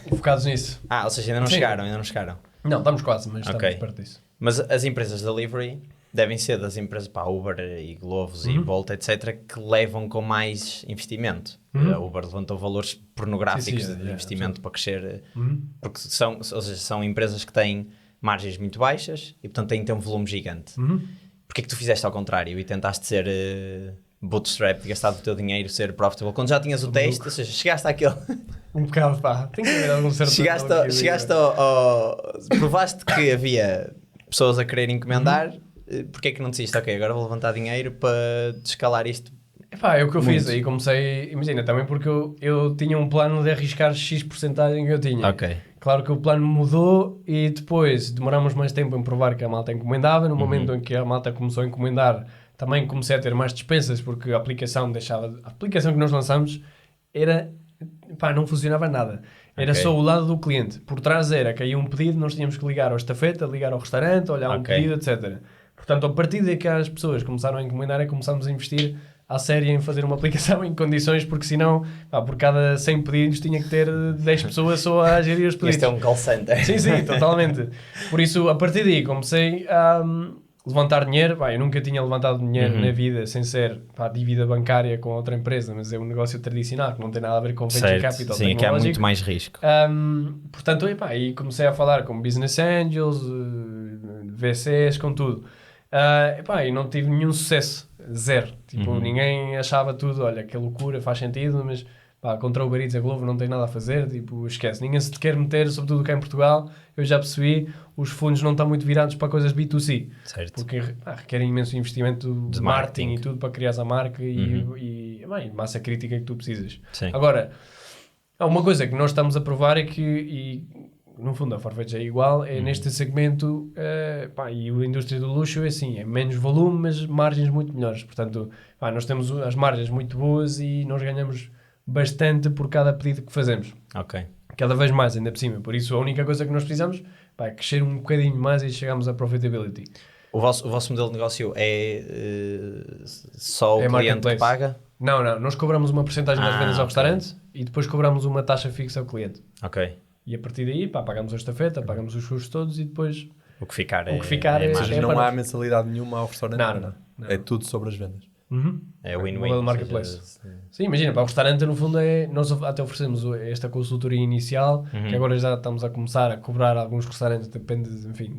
focados nisso. Ou seja, ainda não chegaram. Não, estamos quase, mas estamos perto disso. Mas as empresas de delivery devem ser das empresas, Uber e Glovo e Bolt, etc., que levam com mais investimento. A Uber levantou valores pornográficos de investimento para crescer, porque são empresas que têm margens muito baixas e, portanto, têm que ter um volume gigante. Porquê que tu fizeste ao contrário e tentaste ser bootstrap, gastar o teu dinheiro, ser profitable, quando já tinhas o teste, ou seja, chegaste àquele... Um bocado, tem que haver algum certo... Chegaste provaste que havia pessoas a querer encomendar, porque é que não decidiste, ok, agora vou levantar dinheiro para escalar isto? É o que eu fiz, aí comecei, imagina, também porque eu tinha um plano de arriscar X% que eu tinha. Ok. Claro que o plano mudou e depois demorámos mais tempo em provar que a malta encomendava. No momento em que a malta começou a encomendar, também comecei a ter mais dispensas, porque a aplicação que nós lançamos não funcionava nada. Era só o lado do cliente. Por trás caía um pedido, nós tínhamos que ligar ao estafeta, ligar ao restaurante, olhar um pedido, etc. Portanto, a partir daí que as pessoas começaram a encomendar, começámos a investir à série em fazer uma aplicação em condições, porque senão, por cada 100 pedidos tinha que ter 10 pessoas só a gerir os pedidos. Isto é um call center. Sim, totalmente. Por isso, a partir daí comecei a levantar dinheiro. Eu nunca tinha levantado dinheiro na vida sem ser dívida bancária com outra empresa, mas é um negócio tradicional que não tem nada a ver com venture capital. Sim, que há muito mais risco. Portanto, aí comecei a falar com business angels, VCs, com tudo. E não tive nenhum sucesso. Zero. Ninguém achava tudo, olha, que loucura, faz sentido, mas contra o Uber Eats e a Glovo não tem nada a fazer, esquece. Ninguém se quer meter, sobretudo cá em Portugal, eu já percebi, os fundos não estão muito virados para coisas B2C. Certo. Porque requerem imenso investimento de marketing e tudo para criar a marca e massa crítica que tu precisas. Sim. Agora, uma coisa que nós estamos a provar é que, no fundo a Farfetch é igual, neste segmento, e a indústria do luxo é assim, é menos volume, mas margens muito melhores. Portanto, nós temos as margens muito boas e nós ganhamos bastante por cada pedido que fazemos. Ok. Cada vez mais, ainda por cima. Por isso, a única coisa que nós precisamos é crescer um bocadinho mais e chegamos à profitability. O vosso modelo de negócio é só o cliente que paga? Não. Nós cobramos uma porcentagem das vendas ao restaurante e depois cobramos uma taxa fixa ao cliente. Ok. E a partir daí, pagamos a estafeta, pagamos os custos todos e depois... O que ficar é... Ou seja, não há mensalidade nenhuma ao restaurante? Não. É tudo sobre as vendas. É win-win. O marketplace. Sim, imagina, para o restaurante no fundo nós até oferecemos esta consultoria inicial, que agora já estamos a começar a cobrar alguns restaurantes, depende,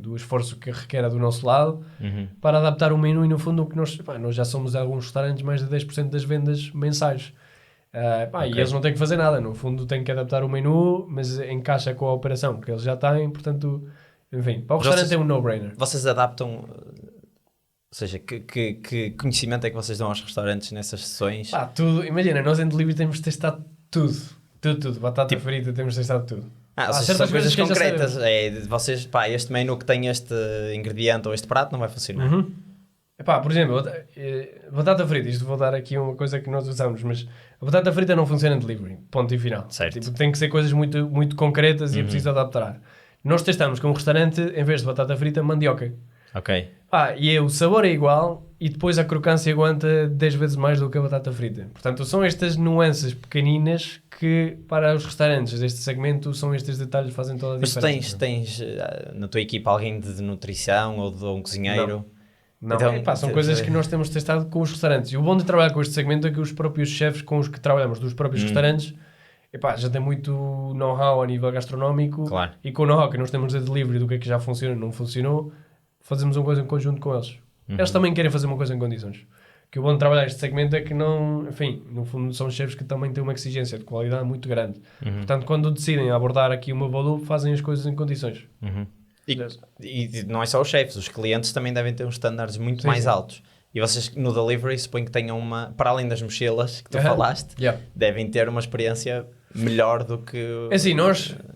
do esforço que requer do nosso lado, para adaptar o menu e no fundo o que nós já somos alguns restaurantes mais de 10% das vendas mensais. E eles não têm que fazer nada, no fundo têm que adaptar o menu, mas encaixa com a operação que eles já têm, portanto, para o restaurante é um no-brainer. Vocês adaptam... Ou seja, que conhecimento é que vocês dão aos restaurantes nessas sessões? Tudo. Imagina, nós em delivery temos testado tudo. Tudo. Batata frita, temos testado tudo. Ou seja, são coisas concretas. Vocês, este menu que tem este ingrediente ou este prato não vai funcionar. Por exemplo, batata frita, isto vou dar aqui uma coisa que nós usamos, mas a batata frita não funciona em delivery, ponto e final. Certo. Tem que ser coisas muito, muito concretas e é preciso adaptar. Nós testamos com um restaurante, em vez de batata frita, mandioca. Ok. O sabor é igual e depois a crocância aguenta 10 vezes mais do que a batata frita. Portanto, são estas nuances pequeninas que, para os restaurantes deste segmento, são estes detalhes que fazem toda a diferença. Mas tens na tua equipa alguém de nutrição ou de um cozinheiro? Não. Então, são coisas que nós temos testado com os restaurantes. E o bom de trabalhar com este segmento é que os próprios chefes com os que trabalhamos dos próprios restaurantes já tem muito know-how a nível gastronómico. Claro. E com o know-how que nós temos de delivery do que é que já funciona e não funcionou, fazemos uma coisa em conjunto com eles. Eles também querem fazer uma coisa em condições. que o bom de trabalhar este segmento é que não, enfim, no fundo são chefes que também têm uma exigência de qualidade muito grande. Portanto, quando decidem abordar aqui uma Volup, fazem as coisas em condições. E não é só os chefes, os clientes também devem ter uns estándares muito mais altos. E vocês no delivery suponho que tenham para além das mochilas que tu falaste, devem ter uma experiência melhor do que... É assim,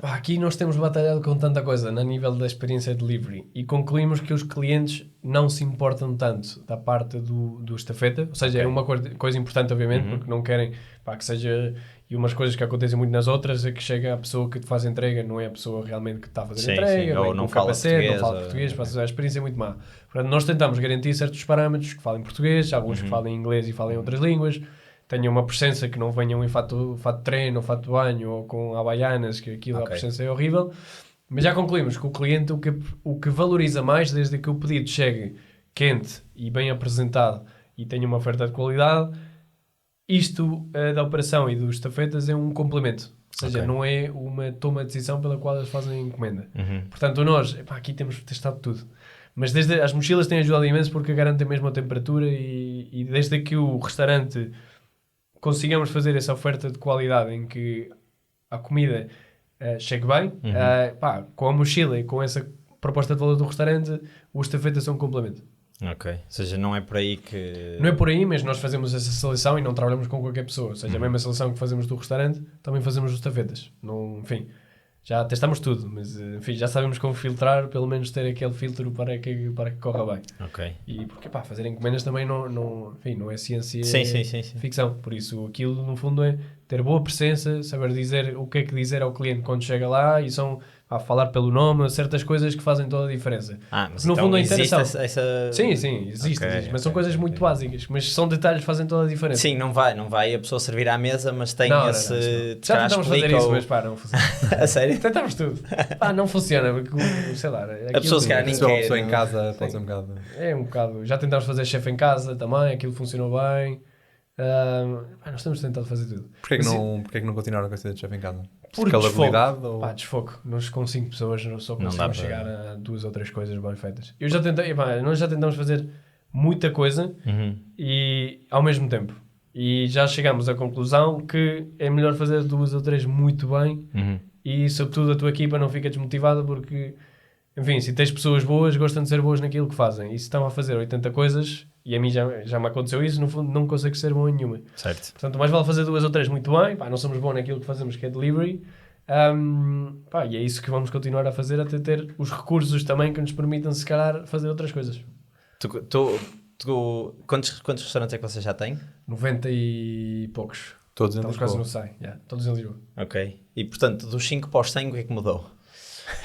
aqui nós temos batalhado com tanta coisa na nível da experiência de delivery e concluímos que os clientes não se importam tanto da parte do estafeta, ou seja, é uma coisa importante obviamente, porque não querem que seja... E umas coisas que acontecem muito nas outras é que chega a pessoa que te faz a entrega, não é a pessoa realmente que está a fazer a entrega, ou não fala português, não fala português, a experiência é muito má. Portanto, nós tentamos garantir certos parâmetros que falem português, alguns que falem inglês e falem outras línguas, tenham uma presença que não venham em fato de treino, ou fato de banho, ou com havaianas, que aquilo a presença é horrível. Mas já concluímos que o cliente o que valoriza mais, desde que o pedido chegue quente e bem apresentado e tenha uma oferta de qualidade, isto da operação e dos estafetas é um complemento. Ou seja, não é uma toma de decisão pela qual eles fazem a encomenda. Portanto, nós, aqui temos testado tudo. Mas desde as mochilas têm ajudado imenso porque garantem mesmo a temperatura e desde que o restaurante consigamos fazer essa oferta de qualidade em que a comida chegue bem, com a mochila e com essa proposta de valor do restaurante, os estafetas são um complemento. Ok, ou seja, não é por aí que... Não é por aí, mas nós fazemos essa seleção e não trabalhamos com qualquer pessoa. Ou seja, a mesma seleção que fazemos do restaurante, também fazemos dos estafetas. Não, enfim, já testamos tudo, mas enfim, já sabemos como filtrar, pelo menos ter aquele filtro para que corra bem. Ok. E porque, fazer encomendas também não é ciência, sim. ficção. Por isso, aquilo, no fundo, é ter boa presença, saber dizer o que é que dizer ao cliente quando chega lá e são... falar pelo nome, certas coisas que fazem toda a diferença. Mas no então fundo a interação... essa... Sim, existe, mas são coisas muito básicas, mas são detalhes que fazem toda a diferença. Sim, não vai a pessoa servir à mesa, mas tem esse... Já tentamos fazer isso, mas não funciona. A sério? Tentamos tudo. Não funciona, porque, sei lá... A pessoa se calhar nem quer. A pessoa em casa pode ser um bocado... É um bocado... Já tentámos fazer chefe em casa também, aquilo funcionou bem. Nós temos tentado fazer tudo. Porquê que não continuaram com a ideia de chefe em casa? Por escalabilidade? Desfoco. Nós com 5 pessoas só conseguimos chegar a 2 ou 3 coisas bem feitas. Nós já tentamos fazer muita coisa e ao mesmo tempo. E já chegamos à conclusão que é melhor fazer 2 ou 3 muito bem e sobretudo a tua equipa não fica desmotivada porque, enfim, se tens pessoas boas, gostam de ser boas naquilo que fazem. E se estão a fazer 80 coisas... E a mim já me aconteceu isso, no fundo não consigo ser bom em nenhuma. Certo. Portanto, mais vale fazer 2 ou 3 muito bem, não somos bons naquilo que fazemos, que é delivery, e é isso que vamos continuar a fazer, até ter os recursos também que nos permitam, se calhar, fazer outras coisas. Quantos restaurantes é que vocês já têm? 90 e poucos. Todos em Lisboa? Quase no 100, todos em Lisboa. Ok. E, portanto, dos 5 para os 100, o que é que mudou?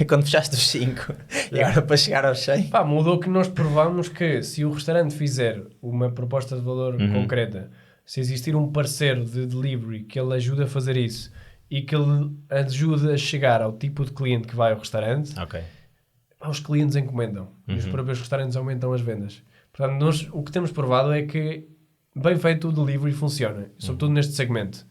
Quando fechaste os 5 e agora para chegar aos 100? Mudou que nós provamos que se o restaurante fizer uma proposta de valor concreta, se existir um parceiro de delivery que ele ajude a fazer isso e que ele ajude a chegar ao tipo de cliente que vai ao restaurante, os clientes encomendam e os próprios restaurantes aumentam as vendas. Portanto, nós o que temos provado é que bem feito o delivery funciona, sobretudo neste segmento.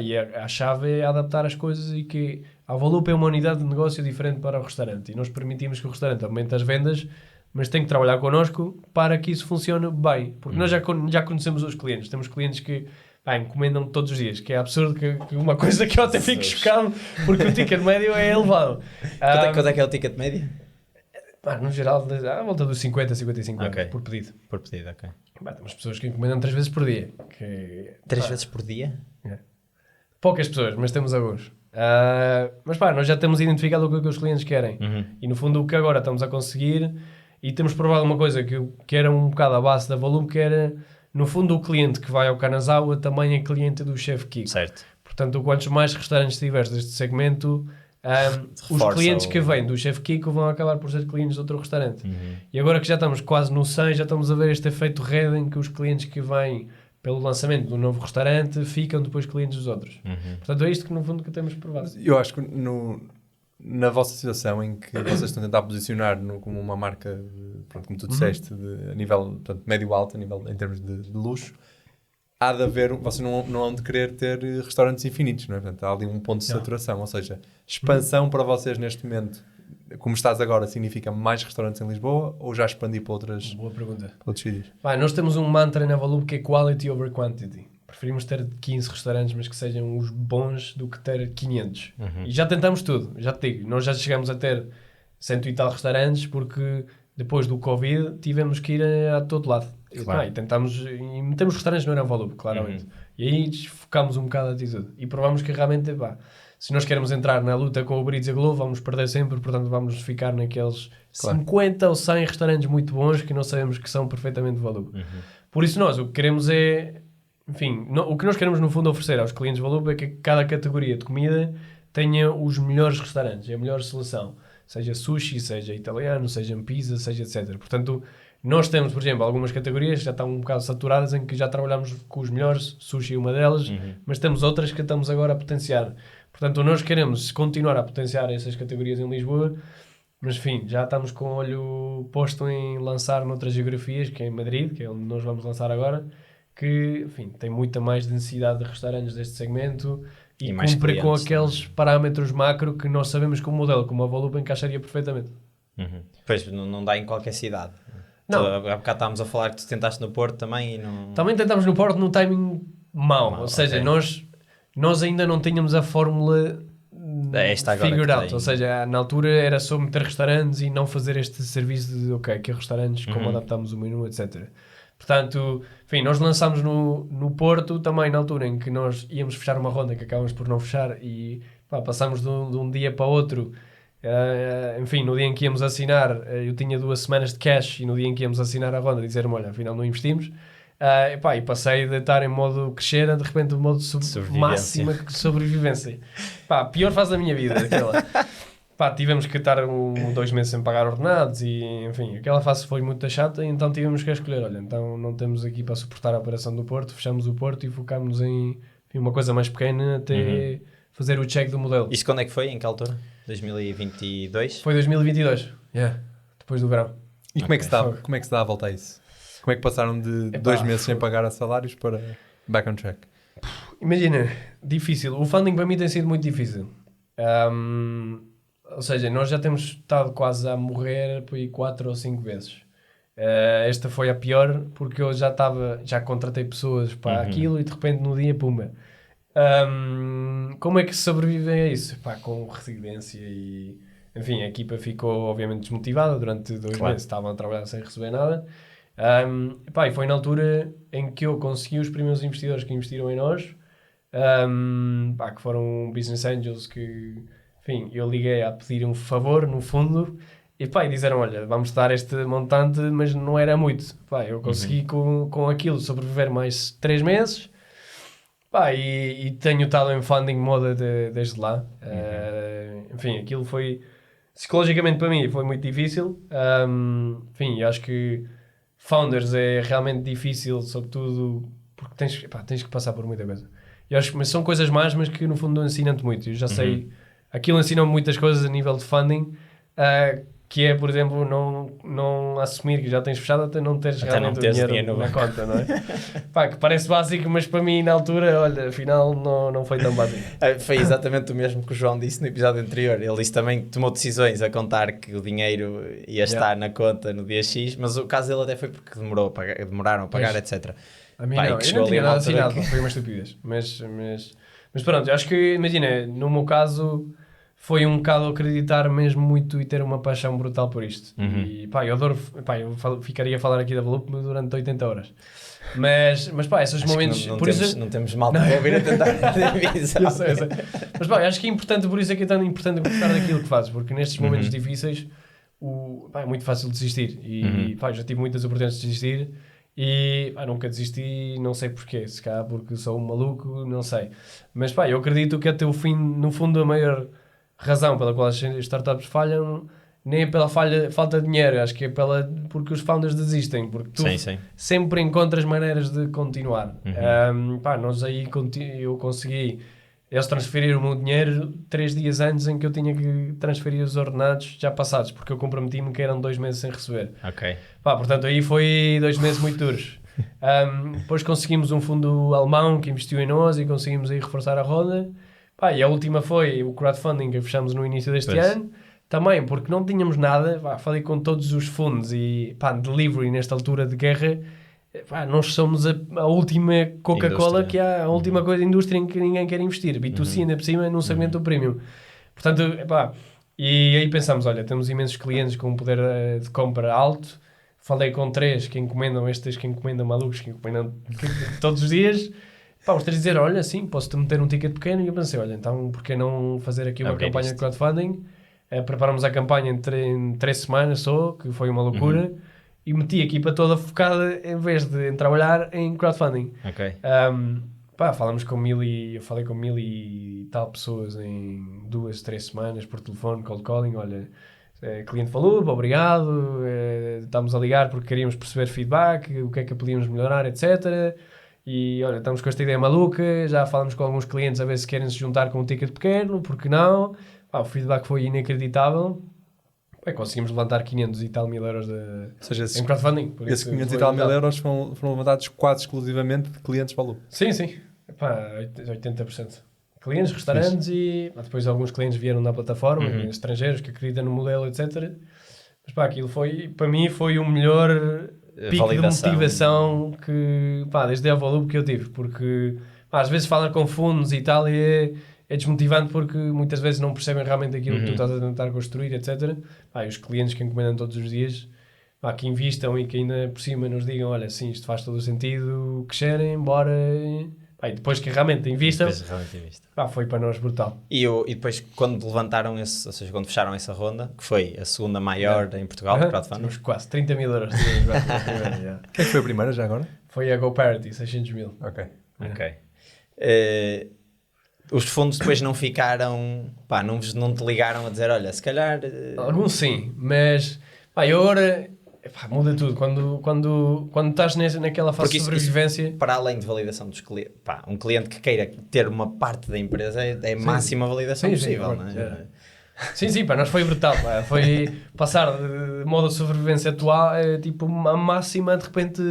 E a chave é adaptar as coisas e que a Volup é uma unidade de negócio diferente para o restaurante e nós permitimos que o restaurante aumente as vendas, mas tem que trabalhar connosco para que isso funcione bem, porque nós já conhecemos os clientes, temos clientes que encomendam todos os dias, que é absurdo, que uma coisa que eu até fico chocado, porque o ticket médio é elevado. Quanto é que é o ticket médio? No geral, à volta dos 50 a 55 por pedido. Por pedido, ok. Temos pessoas que encomendam 3 vezes por dia. 3 vezes por dia? Poucas pessoas, mas temos alguns. Mas nós já temos identificado o que os clientes querem. E no fundo o que agora estamos a conseguir, e temos provado uma coisa que era um bocado a base da Volup, que era, no fundo, o cliente que vai ao Kanazawa também é cliente do Chef Kiko. Certo. Portanto, quantos mais restaurantes tiveres deste segmento, os clientes que vêm do Chef Kiko vão acabar por ser clientes de outro restaurante. E agora que já estamos quase no 100, já estamos a ver este efeito rede em que os clientes que vêm pelo lançamento do novo restaurante ficam depois clientes dos outros. Portanto, é isto que no fundo que temos provado. Eu acho que na vossa situação em que vocês estão a tentar posicionar como uma marca, como tu disseste, a nível médio-alto, em termos de luxo, há de haver, vocês não hão de querer ter restaurantes infinitos, não é? Portanto, há ali um ponto de saturação, ou seja, expansão para vocês neste momento como estás agora, significa mais restaurantes em Lisboa ou já expandir para Boa pergunta. outros sítios? Nós temos um mantra na Valup que é quality over quantity. Preferimos ter 15 restaurantes, mas que sejam os bons, do que ter 500. E já tentamos tudo, já te digo. Nós já chegamos a ter 100 e tal restaurantes porque depois do Covid tivemos que ir a todo lado. Claro. E tentamos, e metemos restaurantes no Valup, claramente. E aí desfocámos um bocado a atitude. E provamos que realmente, se nós queremos entrar na luta com o Uber Eats e a Glovo, vamos perder sempre, portanto vamos ficar naqueles 50 ou 100 restaurantes muito bons que não sabemos que são perfeitamente Valup. Por isso nós, o que queremos é... Enfim, o que nós queremos no fundo oferecer aos clientes Valup é que cada categoria de comida tenha os melhores restaurantes, a melhor seleção. Seja sushi, seja italiano, seja pizza, seja etc. Portanto, nós temos, por exemplo, algumas categorias que já estão um bocado saturadas em que já trabalhamos com os melhores, sushi é uma delas, mas temos outras que estamos agora a potenciar. Portanto, nós queremos continuar a potenciar essas categorias em Lisboa, mas enfim, já estamos com o olho posto em lançar noutras geografias, que é em Madrid, que é onde nós vamos lançar agora, que, enfim, tem muita mais densidade de restaurantes deste segmento e cumpre com aqueles parâmetros macro que nós sabemos que o modelo, como a Valup, encaixaria perfeitamente. Pois, não dá em qualquer cidade. Não. Há bocado estávamos a falar que tu tentaste no Porto também e não... Também tentámos no Porto no timing mau, ou seja, nós ainda não tínhamos a fórmula figured out, ou seja, na altura era só meter restaurantes e não fazer este serviço de, que restaurantes, como adaptamos o menu, etc. Portanto, enfim, nós lançámos no Porto também na altura em que nós íamos fechar uma ronda que acabamos por não fechar e passámos de um dia para outro. Enfim, no dia em que íamos assinar, eu tinha 2 semanas de cash e no dia em que íamos assinar a ronda dizer-me, olha, afinal não investimos. E passei de estar em modo crescer a de repente em modo máxima sobrevivência. Pior fase da minha vida aquela. Tivemos que estar 2 meses sem pagar ordenados e, enfim, aquela fase foi muito chata e então tivemos que escolher, olha, então não temos aqui para suportar a operação do Porto, fechamos o Porto e focámos em uma coisa mais pequena até fazer o check do modelo. Isto quando é que foi? Em que altura? 2022? Foi 2022, depois do verão. E como é que se dá a volta a isso? Como é que passaram de 2 meses sem pagar a salários para back on track? Imagina, difícil. O funding para mim tem sido muito difícil. Ou seja, nós já temos estado quase a morrer por aí 4 ou 5 vezes. Esta foi a pior porque eu já contratei pessoas para aquilo e de repente no dia, pumba. Como é que se sobrevive a isso? Com resiliência e... Enfim, a equipa ficou obviamente desmotivada durante 2 meses, estavam a trabalhar sem receber nada. E foi na altura em que eu consegui os primeiros investidores que investiram em nós, que foram business angels que... Enfim, eu liguei a pedir um favor, no fundo, e disseram, olha, vamos dar este montante, mas não era muito. Eu consegui com aquilo sobreviver mais 3 meses, e tenho estado em funding moda desde lá. Enfim, aquilo foi, psicologicamente para mim, foi muito difícil. Enfim, eu acho que founders é realmente difícil, sobretudo porque tens que passar por muita coisa. Mas são coisas más, mas que no fundo ensinam-te muito. Eu já sei... Aquilo ensina-me muitas coisas a nível de funding, que é, por exemplo, não assumir que já tens fechado até não teres até realmente não o dinheiro na conta, não é? Que parece básico, mas para mim, na altura, olha, afinal, não foi tão básico. Foi exatamente o mesmo que o João disse no episódio anterior. Ele disse também que tomou decisões a contar que o dinheiro ia estar na conta no dia X, mas o caso dele até foi porque demoraram a pagar, etc. A mim não, eu não tinha nada assinado, foi uma estupidez. Mas pronto, eu acho que, imagina, no meu caso, foi um bocado acreditar mesmo muito e ter uma paixão brutal por isto. E eu adoro, eu ficaria a falar aqui da Valup durante 80 horas. Mas esses acho momentos... Não temos mal para ouvir a tentar divisão. eu sei. Mas acho que é importante, por isso é que é tão importante gostar daquilo que fazes, porque nestes momentos difíceis é muito fácil desistir. E já tive muitas oportunidades de desistir. E nunca desisti, não sei porquê, se calhar porque sou um maluco, não sei. Mas eu acredito que até o fim, no fundo, a maior razão pela qual as startups falham nem é pela falta de dinheiro, acho que é porque os founders desistem, porque tu sempre encontras maneiras de continuar. Nós aí eu consegui... Eles transferiram o dinheiro 3 dias antes em que eu tinha que transferir os ordenados já passados, porque eu comprometi-me que eram 2 meses sem receber. Portanto, aí foi 2 meses muito duros. Depois conseguimos um fundo alemão que investiu em nós e conseguimos aí reforçar a roda. E a última foi o crowdfunding que fechamos no início deste ano. Também, porque não tínhamos nada, falei com todos os fundos e delivery nesta altura de guerra, nós somos a última Coca-Cola que há, a última coisa indústria em que ninguém quer investir. B2C ainda por cima num segmento premium. Portanto, e aí pensamos, olha, temos imensos clientes com um poder de compra alto. Falei com 3 que encomendam, estes que encomendam malucos, que encomendam todos os dias. Os 3 dizer, olha, sim, posso-te meter um ticket pequeno. E eu pensei, olha, então por que não fazer aqui uma campanha de crowdfunding? Preparamos a campanha em 3 semanas só, que foi uma loucura. E meti a equipa toda focada, em vez de trabalhar em crowdfunding. Falamos com eu falei com 1000 e tal pessoas em 2, 3 semanas por telefone, cold calling, olha, cliente falou, obrigado, estamos a ligar porque queríamos perceber feedback, o que é que podíamos melhorar, etc. E olha, estamos com esta ideia maluca, já falamos com alguns clientes a ver se querem se juntar com um ticket pequeno, porque não? O feedback foi inacreditável. Conseguimos levantar 500 e tal mil euros em crowdfunding. Esses 500 e tal mil euros foram levantados quase exclusivamente de clientes Valup. Sim. 80%. Clientes, restaurantes e depois alguns clientes vieram na plataforma, estrangeiros que acreditam no modelo, etc. Mas aquilo foi, para mim, foi o melhor pico de motivação que, desde a Valup que eu tive. Porque às vezes falar com fundos e tal e é desmotivante porque muitas vezes não percebem realmente aquilo que tu estás a tentar construir, etc. E os clientes que encomendam todos os dias, que investam e que ainda por cima nos digam, olha, sim, isto faz todo o sentido, crescerem, bora. E depois que realmente investam, foi para nós brutal. E depois quando levantaram ou seja, quando fecharam essa ronda, que foi a segunda maior em Portugal, crowdfunding. Tínhamos quase 30 mil euros. Quem foi a primeira já agora? Foi a GoParity, 600 mil. Ok. Os fundos depois não ficaram, não te ligaram a dizer, olha, se calhar... Alguns sim, mas agora muda tudo. Quando estás naquela fase de sobrevivência... Para além de validação dos clientes, um cliente que queira ter uma parte da empresa é a máxima validação possível, não é? Sim, para nós foi brutal. Foi passar de modo de sobrevivência atual, tipo a máxima, de repente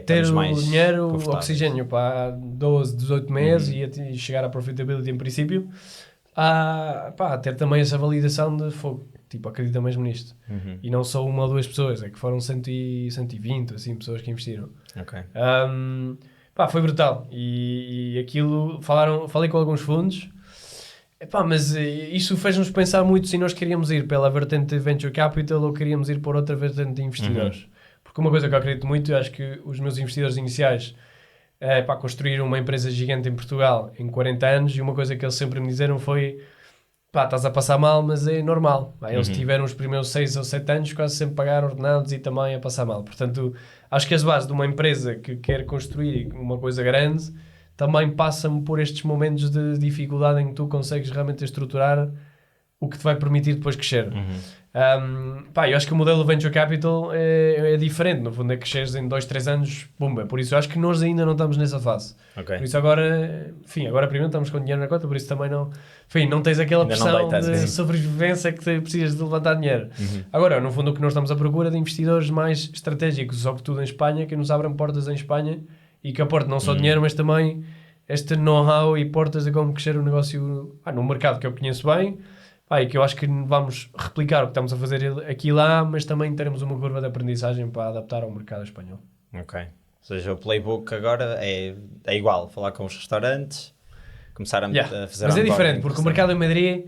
ter o mais dinheiro, o oxigênio para 12, 18 meses e chegar à profitability em princípio, a ter também essa validação de fogo. Tipo, acredita mesmo nisto. E não só uma ou duas pessoas, é que foram 120 assim, pessoas que investiram. Foi brutal. E aquilo, falei com alguns fundos. Mas isso fez-nos pensar muito se nós queríamos ir pela vertente de Venture Capital ou queríamos ir por outra vertente de investidores. Porque uma coisa que eu acredito muito, eu acho que os meus investidores iniciais construíram uma empresa gigante em Portugal em 40 anos e uma coisa que eles sempre me disseram foi estás a passar mal, mas é normal. Eles tiveram os primeiros 6 ou 7 anos, quase sempre pagaram ordenados e também a passar mal. Portanto, acho que as bases de uma empresa que quer construir uma coisa grande também passam por estes momentos de dificuldade em que tu consegues realmente estruturar o que te vai permitir depois crescer. Eu acho que o modelo Venture Capital é diferente. No fundo é que cresceres em 2, 3 anos, bumba. Por isso eu acho que nós ainda não estamos nessa fase. Por isso agora primeiro estamos com dinheiro na conta, por isso também não tens aquela pressão de sobrevivência que precisas de levantar dinheiro. Agora, no fundo o que nós estamos à procura de investidores mais estratégicos, sobretudo em Espanha, que nos abram portas em Espanha e que aporte não só dinheiro, mas também este know-how e portas de como crescer o negócio num mercado que eu conheço bem, e que eu acho que vamos replicar o que estamos a fazer aqui e lá, mas também teremos uma curva de aprendizagem para adaptar ao mercado espanhol. Ou seja, o playbook agora é igual, falar com os restaurantes, começar a fazer... Mas é diferente, porque o mercado em Madrid...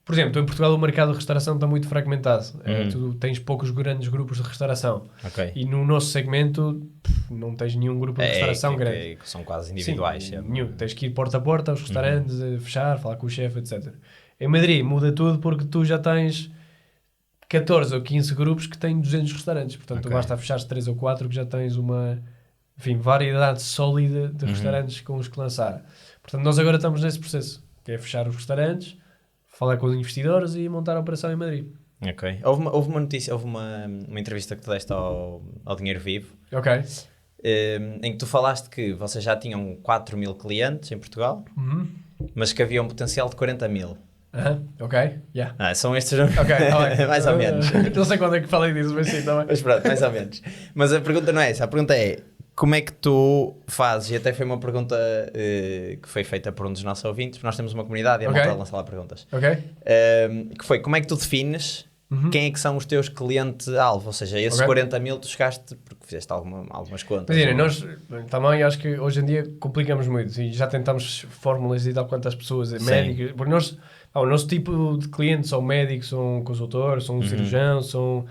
Por exemplo, em Portugal o mercado de restauração está muito fragmentado. Tu tens poucos grandes grupos de restauração. E no nosso segmento não tens nenhum grupo de restauração grande. Que são quase individuais. Sim, nenhum. Tens que ir porta a porta aos restaurantes, fechar, falar com o chefe, etc. Em Madrid muda tudo porque tu já tens 14 ou 15 grupos que têm 200 restaurantes. Portanto, basta fechar 3 ou 4 que já tens uma variedade sólida de restaurantes com os que lançar. Portanto, nós agora estamos nesse processo, que é fechar os restaurantes, falar com os investidores e montar a operação em Madrid. Houve uma notícia, houve uma entrevista que tu deste ao Dinheiro Vivo, em que tu falaste que vocês já tinham 4 mil clientes em Portugal, mas que havia um potencial de 40 mil. São estes mais ou menos. Não sei quando é que falei disso, mas sim, também. Mas pronto, mais ou menos. Mas a pergunta não é essa, a pergunta é como é que tu fazes? E até foi uma pergunta que foi feita por um dos nossos ouvintes, porque nós temos uma comunidade e a malta lança lá perguntas. Que foi, como é que tu defines quem é que são os teus clientes-alvo? Ou seja, esses 40 mil tu chegaste porque fizeste algumas contas. Mas, nós também acho que hoje em dia complicamos muito e já tentamos fórmulas de tal quantas pessoas, médicos, porque nós, o nosso tipo de clientes são médicos, são consultores, são cirurgiões, são...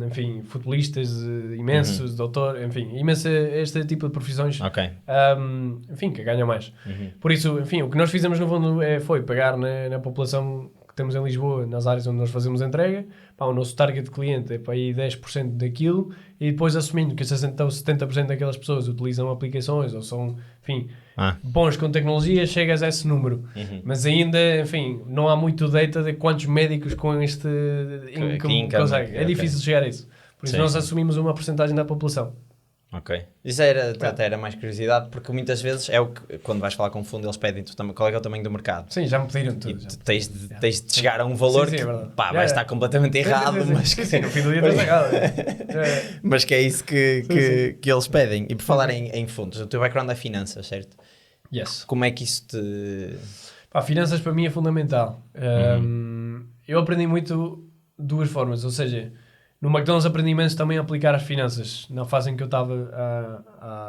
enfim, futebolistas imensos, doutor, enfim, imenso este tipo de profissões, enfim, que ganham mais. Por isso, enfim, o que nós fizemos no fundo foi pegar na população que temos em Lisboa, nas áreas onde nós fazemos entrega, o nosso target de cliente é para aí 10% daquilo, e depois assumindo que 60% ou 70% daquelas pessoas utilizam aplicações ou são, enfim, bons com tecnologia, chegas a esse número. Mas ainda, enfim, não há muito data de quantos médicos com este income conseguem. É difícil chegar a isso. Por isso nós assumimos uma porcentagem da população. Isso até era mais curiosidade, porque muitas vezes é o que, quando vais falar com o fundo, eles pedem-te qual é que é o tamanho do mercado. Sim, já me pediram tudo. E tu tens de chegar a um valor que vai estar completamente errado, mas que no fim do dia estás errado. Mas que é isso que eles pedem. E por falar em fundos, o teu background é finanças, certo? Yes. Como é que isso te... Finanças para mim é fundamental. Eu aprendi muito duas formas, ou seja... No McDonald's aprendi imenso também a aplicar as finanças, na fase em que eu estava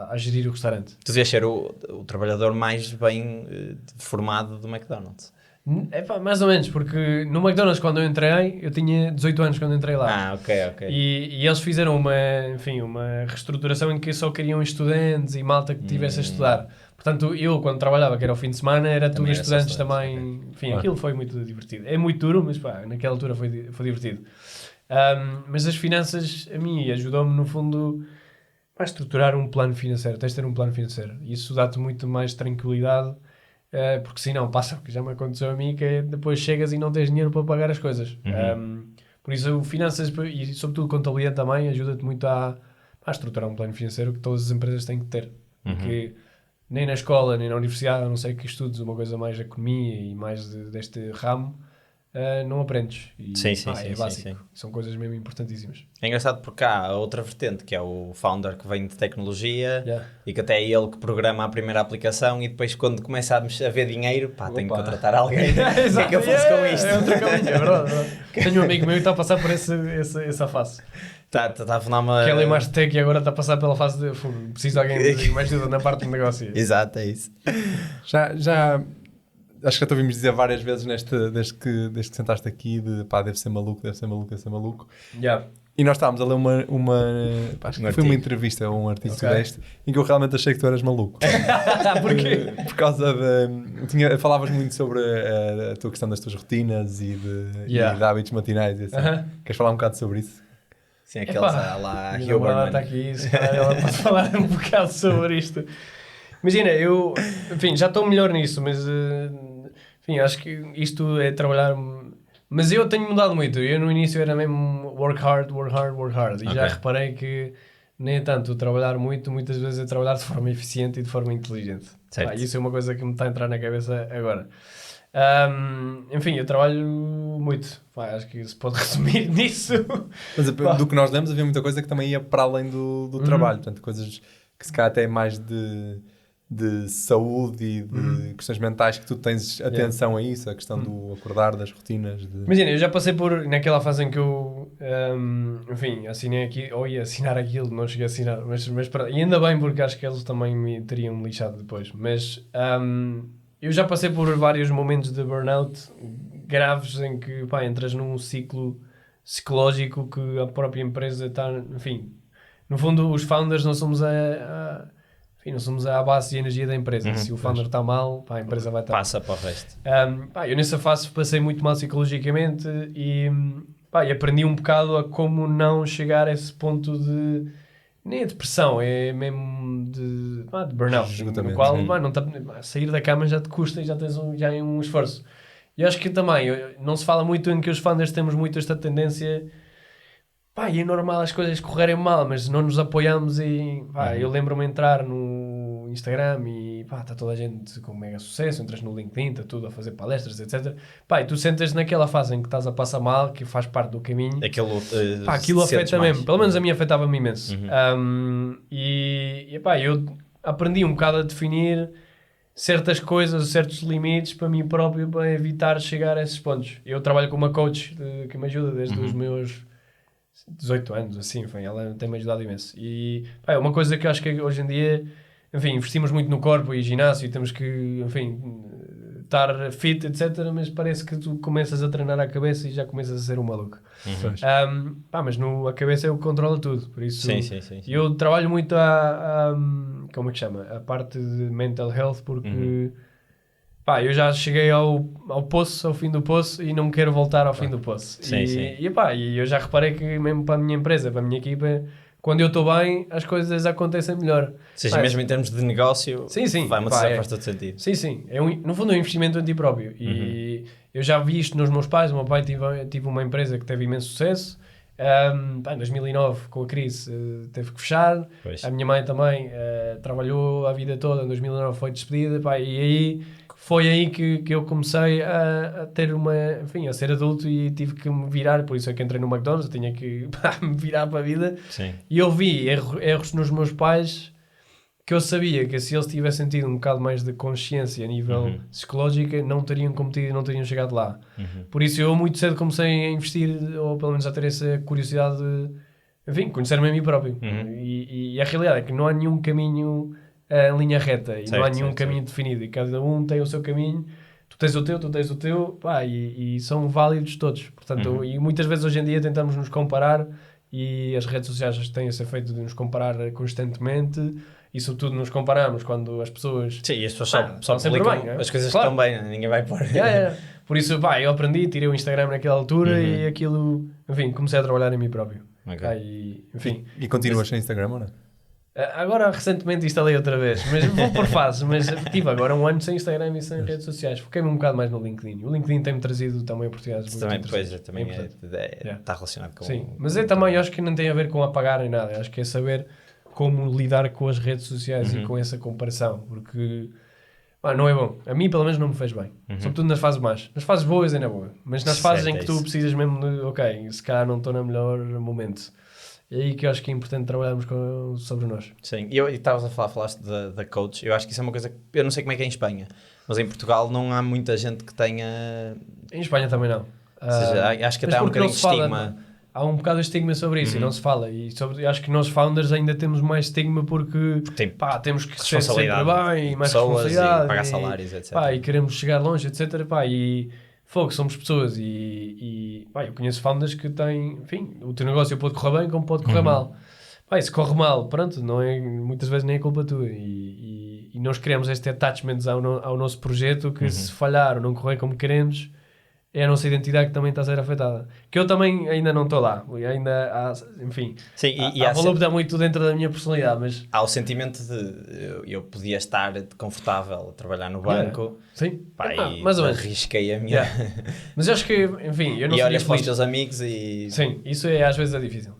a gerir o restaurante. Tu devias ser o trabalhador mais bem formado do McDonald's. Mais ou menos, porque no McDonald's quando eu entrei, eu tinha 18 anos quando entrei lá. Ok. E eles fizeram uma reestruturação em que só queriam estudantes e malta que estivesse a estudar. Portanto, eu quando trabalhava, que era o fim de semana, era tudo estudantes também. Enfim, aquilo foi muito divertido. É muito duro, mas naquela altura foi divertido. Mas as finanças, a mim, ajudou-me no fundo a estruturar um plano financeiro. Tens de ter um plano financeiro. E isso dá-te muito mais tranquilidade, porque senão passa o que já me aconteceu a mim, que é depois chegas e não tens dinheiro para pagar as coisas. Por isso, finanças e sobretudo contabilidade também ajuda-te muito a estruturar um plano financeiro que todas as empresas têm que ter. Porque nem na escola, nem na universidade, a não ser que estudes uma coisa mais de economia e mais deste ramo, não aprendes. E, é básico. Sim. São coisas mesmo importantíssimas. É engraçado porque há outra vertente, que é o founder que vem de tecnologia e que até é ele que programa a primeira aplicação e depois quando começa a ver dinheiro, tem que contratar alguém. O que é que eu faço com isto? É outra caminho, é verdade. Tenho um amigo meu que está a passar por essa fase. Está a fundar uma... Que ele é mais tech e agora está a passar pela fase de preciso de alguém que me ajude na parte do negócio. Exato, é isso. Já acho que já te ouvimos dizer várias vezes desde que sentaste aqui deve ser maluco. E nós estávamos a ler acho que foi uma entrevista ou um artigo que deste, em que eu realmente achei que tu eras maluco. Porquê? Por causa falavas muito sobre a tua questão das tuas rotinas e de hábitos matinais e assim. Queres falar um bocado sobre isso? Sim, aqueles lá a Huberman está aqui, ela pode falar um bocado sobre isto. Imagina, eu, enfim, já estou melhor nisso, mas, enfim, acho que isto é trabalhar... Mas eu tenho mudado muito. Eu no início era mesmo work hard. E já reparei que nem é tanto trabalhar muito, muitas vezes é trabalhar de forma eficiente e de forma inteligente. Isso é uma coisa que me está a entrar na cabeça agora. Enfim, eu trabalho muito. Acho que se pode resumir nisso. Mas do que nós lemos havia muita coisa que também ia para além do trabalho. Portanto, coisas que se calhar até é mais de saúde e de questões mentais, que tu tens atenção a isso, a questão do acordar, das rotinas. Imagina, eu já passei naquela fase em que eu, enfim, assinei aqui, ou ia assinar aquilo, não cheguei a assinar, mas e ainda bem, porque acho que eles também me teriam lixado depois, mas eu já passei por vários momentos de burnout graves em que, entras num ciclo psicológico que a própria empresa está, enfim, no fundo os founders não somos não somos a base de energia da empresa. Se o founder está mal, a empresa vai estar... Passa para o resto. Eu nessa fase passei muito mal psicologicamente e aprendi um bocado a como não chegar a esse ponto de... Nem a depressão, é mesmo de burnout. No qual sair da cama já te custa e já tens um esforço. E acho que também não se fala muito em que os founders temos muito esta tendência... é normal as coisas correrem mal, mas não nos apoiamos e eu lembro-me entrar no Instagram e pá, está toda a gente com mega sucesso, entras no LinkedIn, está tudo a fazer palestras, etc. Pá, e tu sentas naquela fase em que estás a passar mal, que faz parte do caminho. Aquilo, Pá, aquilo afeta mesmo, pelo menos a mim afetava-me imenso. Pá, eu aprendi um bocado a definir certas coisas, certos limites para mim próprio, para evitar chegar a esses pontos. Eu trabalho com uma coach que me ajuda desde os meus 18 anos, assim, enfim, ela tem-me ajudado imenso. E pá, é uma coisa que eu acho que hoje em dia, enfim, investimos muito no corpo e ginásio e temos que, enfim, estar fit, etc. Mas parece que tu começas a treinar a cabeça e já começas a ser um maluco. Pá, mas a cabeça é o que controla tudo, por isso Sim. eu trabalho muito como é que chama? A parte de mental health, porque pá, eu já cheguei ao poço, ao fim do poço e não quero voltar ao fim do poço. E eu já reparei que mesmo para a minha empresa, para a minha equipa, quando eu estou bem, as coisas acontecem melhor. Ou seja, mesmo em termos de negócio, vai-me faz todo sentido. Sim. No fundo é um investimento em ti próprio. E eu já vi isto nos meus pais. O meu pai tive uma empresa que teve imenso sucesso. Em 2009, com a crise, teve que fechar. Pois. A minha mãe também trabalhou a vida toda. Em 2009 foi despedida. Pá, e aí foi aí que eu comecei a ter a ser adulto e tive que me virar. Por isso é que entrei no McDonald's. Eu tinha que me virar para a vida. Sim. E eu vi erros nos meus pais que eu sabia que se eles tivessem tido um bocado mais de consciência a nível psicológico, não teriam cometido, não teriam chegado lá. Por isso eu muito cedo comecei a investir, ou pelo menos a ter essa curiosidade de, enfim, conhecer-me a mim próprio. E a realidade é que não há nenhum caminho em linha reta, e não há nenhum caminho definido, e cada um tem o seu caminho. Tu tens o teu, pá, e são válidos todos. Portanto, e muitas vezes hoje em dia tentamos nos comparar, e as redes sociais têm esse efeito de nos comparar constantemente. E sobretudo nos comparamos quando as pessoas... Sim, e as pessoas só publicam bem, as coisas claro. que estão bem, ninguém vai pôr. Por isso, pá, eu aprendi, tirei o Instagram naquela altura e aquilo... Enfim, comecei a trabalhar em mim próprio. Okay. E continuas sem Instagram ou não? Agora, recentemente, instalei outra vez. Mas vou por fases. Mas tive agora um ano sem Instagram e sem redes sociais. Foquei-me um bocado mais no LinkedIn. O LinkedIn tem-me trazido também oportunidades muito interessantes. Também está relacionado com... Sim, mas também, acho que não tem a ver com apagar nem nada. Acho que é saber como lidar com as redes sociais e com essa comparação, porque não é bom. A mim, pelo menos, não me fez bem. Sobretudo nas fases más. Nas fases boas ainda é boa, mas nas fases em que tu precisas mesmo de, ok, se calhar não estou no melhor momento. É aí que eu acho que é importante trabalharmos sobre nós. Sim, e estavas falaste da coach. Eu acho que isso é uma coisa que eu não sei como é que é em Espanha, mas em Portugal não há muita gente que tenha... Em Espanha também não. Ou seja, acho que até há um bocadinho de estigma. Há um bocado de estigma sobre isso e não se fala. E acho que nós founders ainda temos mais estigma porque temos que ser sempre bem e mais responsabilidade. E pagar salários, etc. E queremos chegar longe, etc. E somos pessoas e eu conheço founders que têm, enfim, o teu negócio pode correr bem como pode correr mal. Se corre mal, pronto, não é, muitas vezes nem é culpa tua. E nós criamos este attachment ao nosso projeto que se falhar ou não correr como queremos, é a nossa identidade que também está a ser afetada. Que eu também ainda não estou lá. Ainda há, enfim, sim, há valor está muito dentro da minha personalidade, mas... Há o sentimento de eu podia estar confortável a trabalhar no banco. Sim, e arrisquei a minha... Mas eu acho que, enfim, eu não e seria olhas para os feliz. teus amigos e... Sim, isso às vezes é difícil.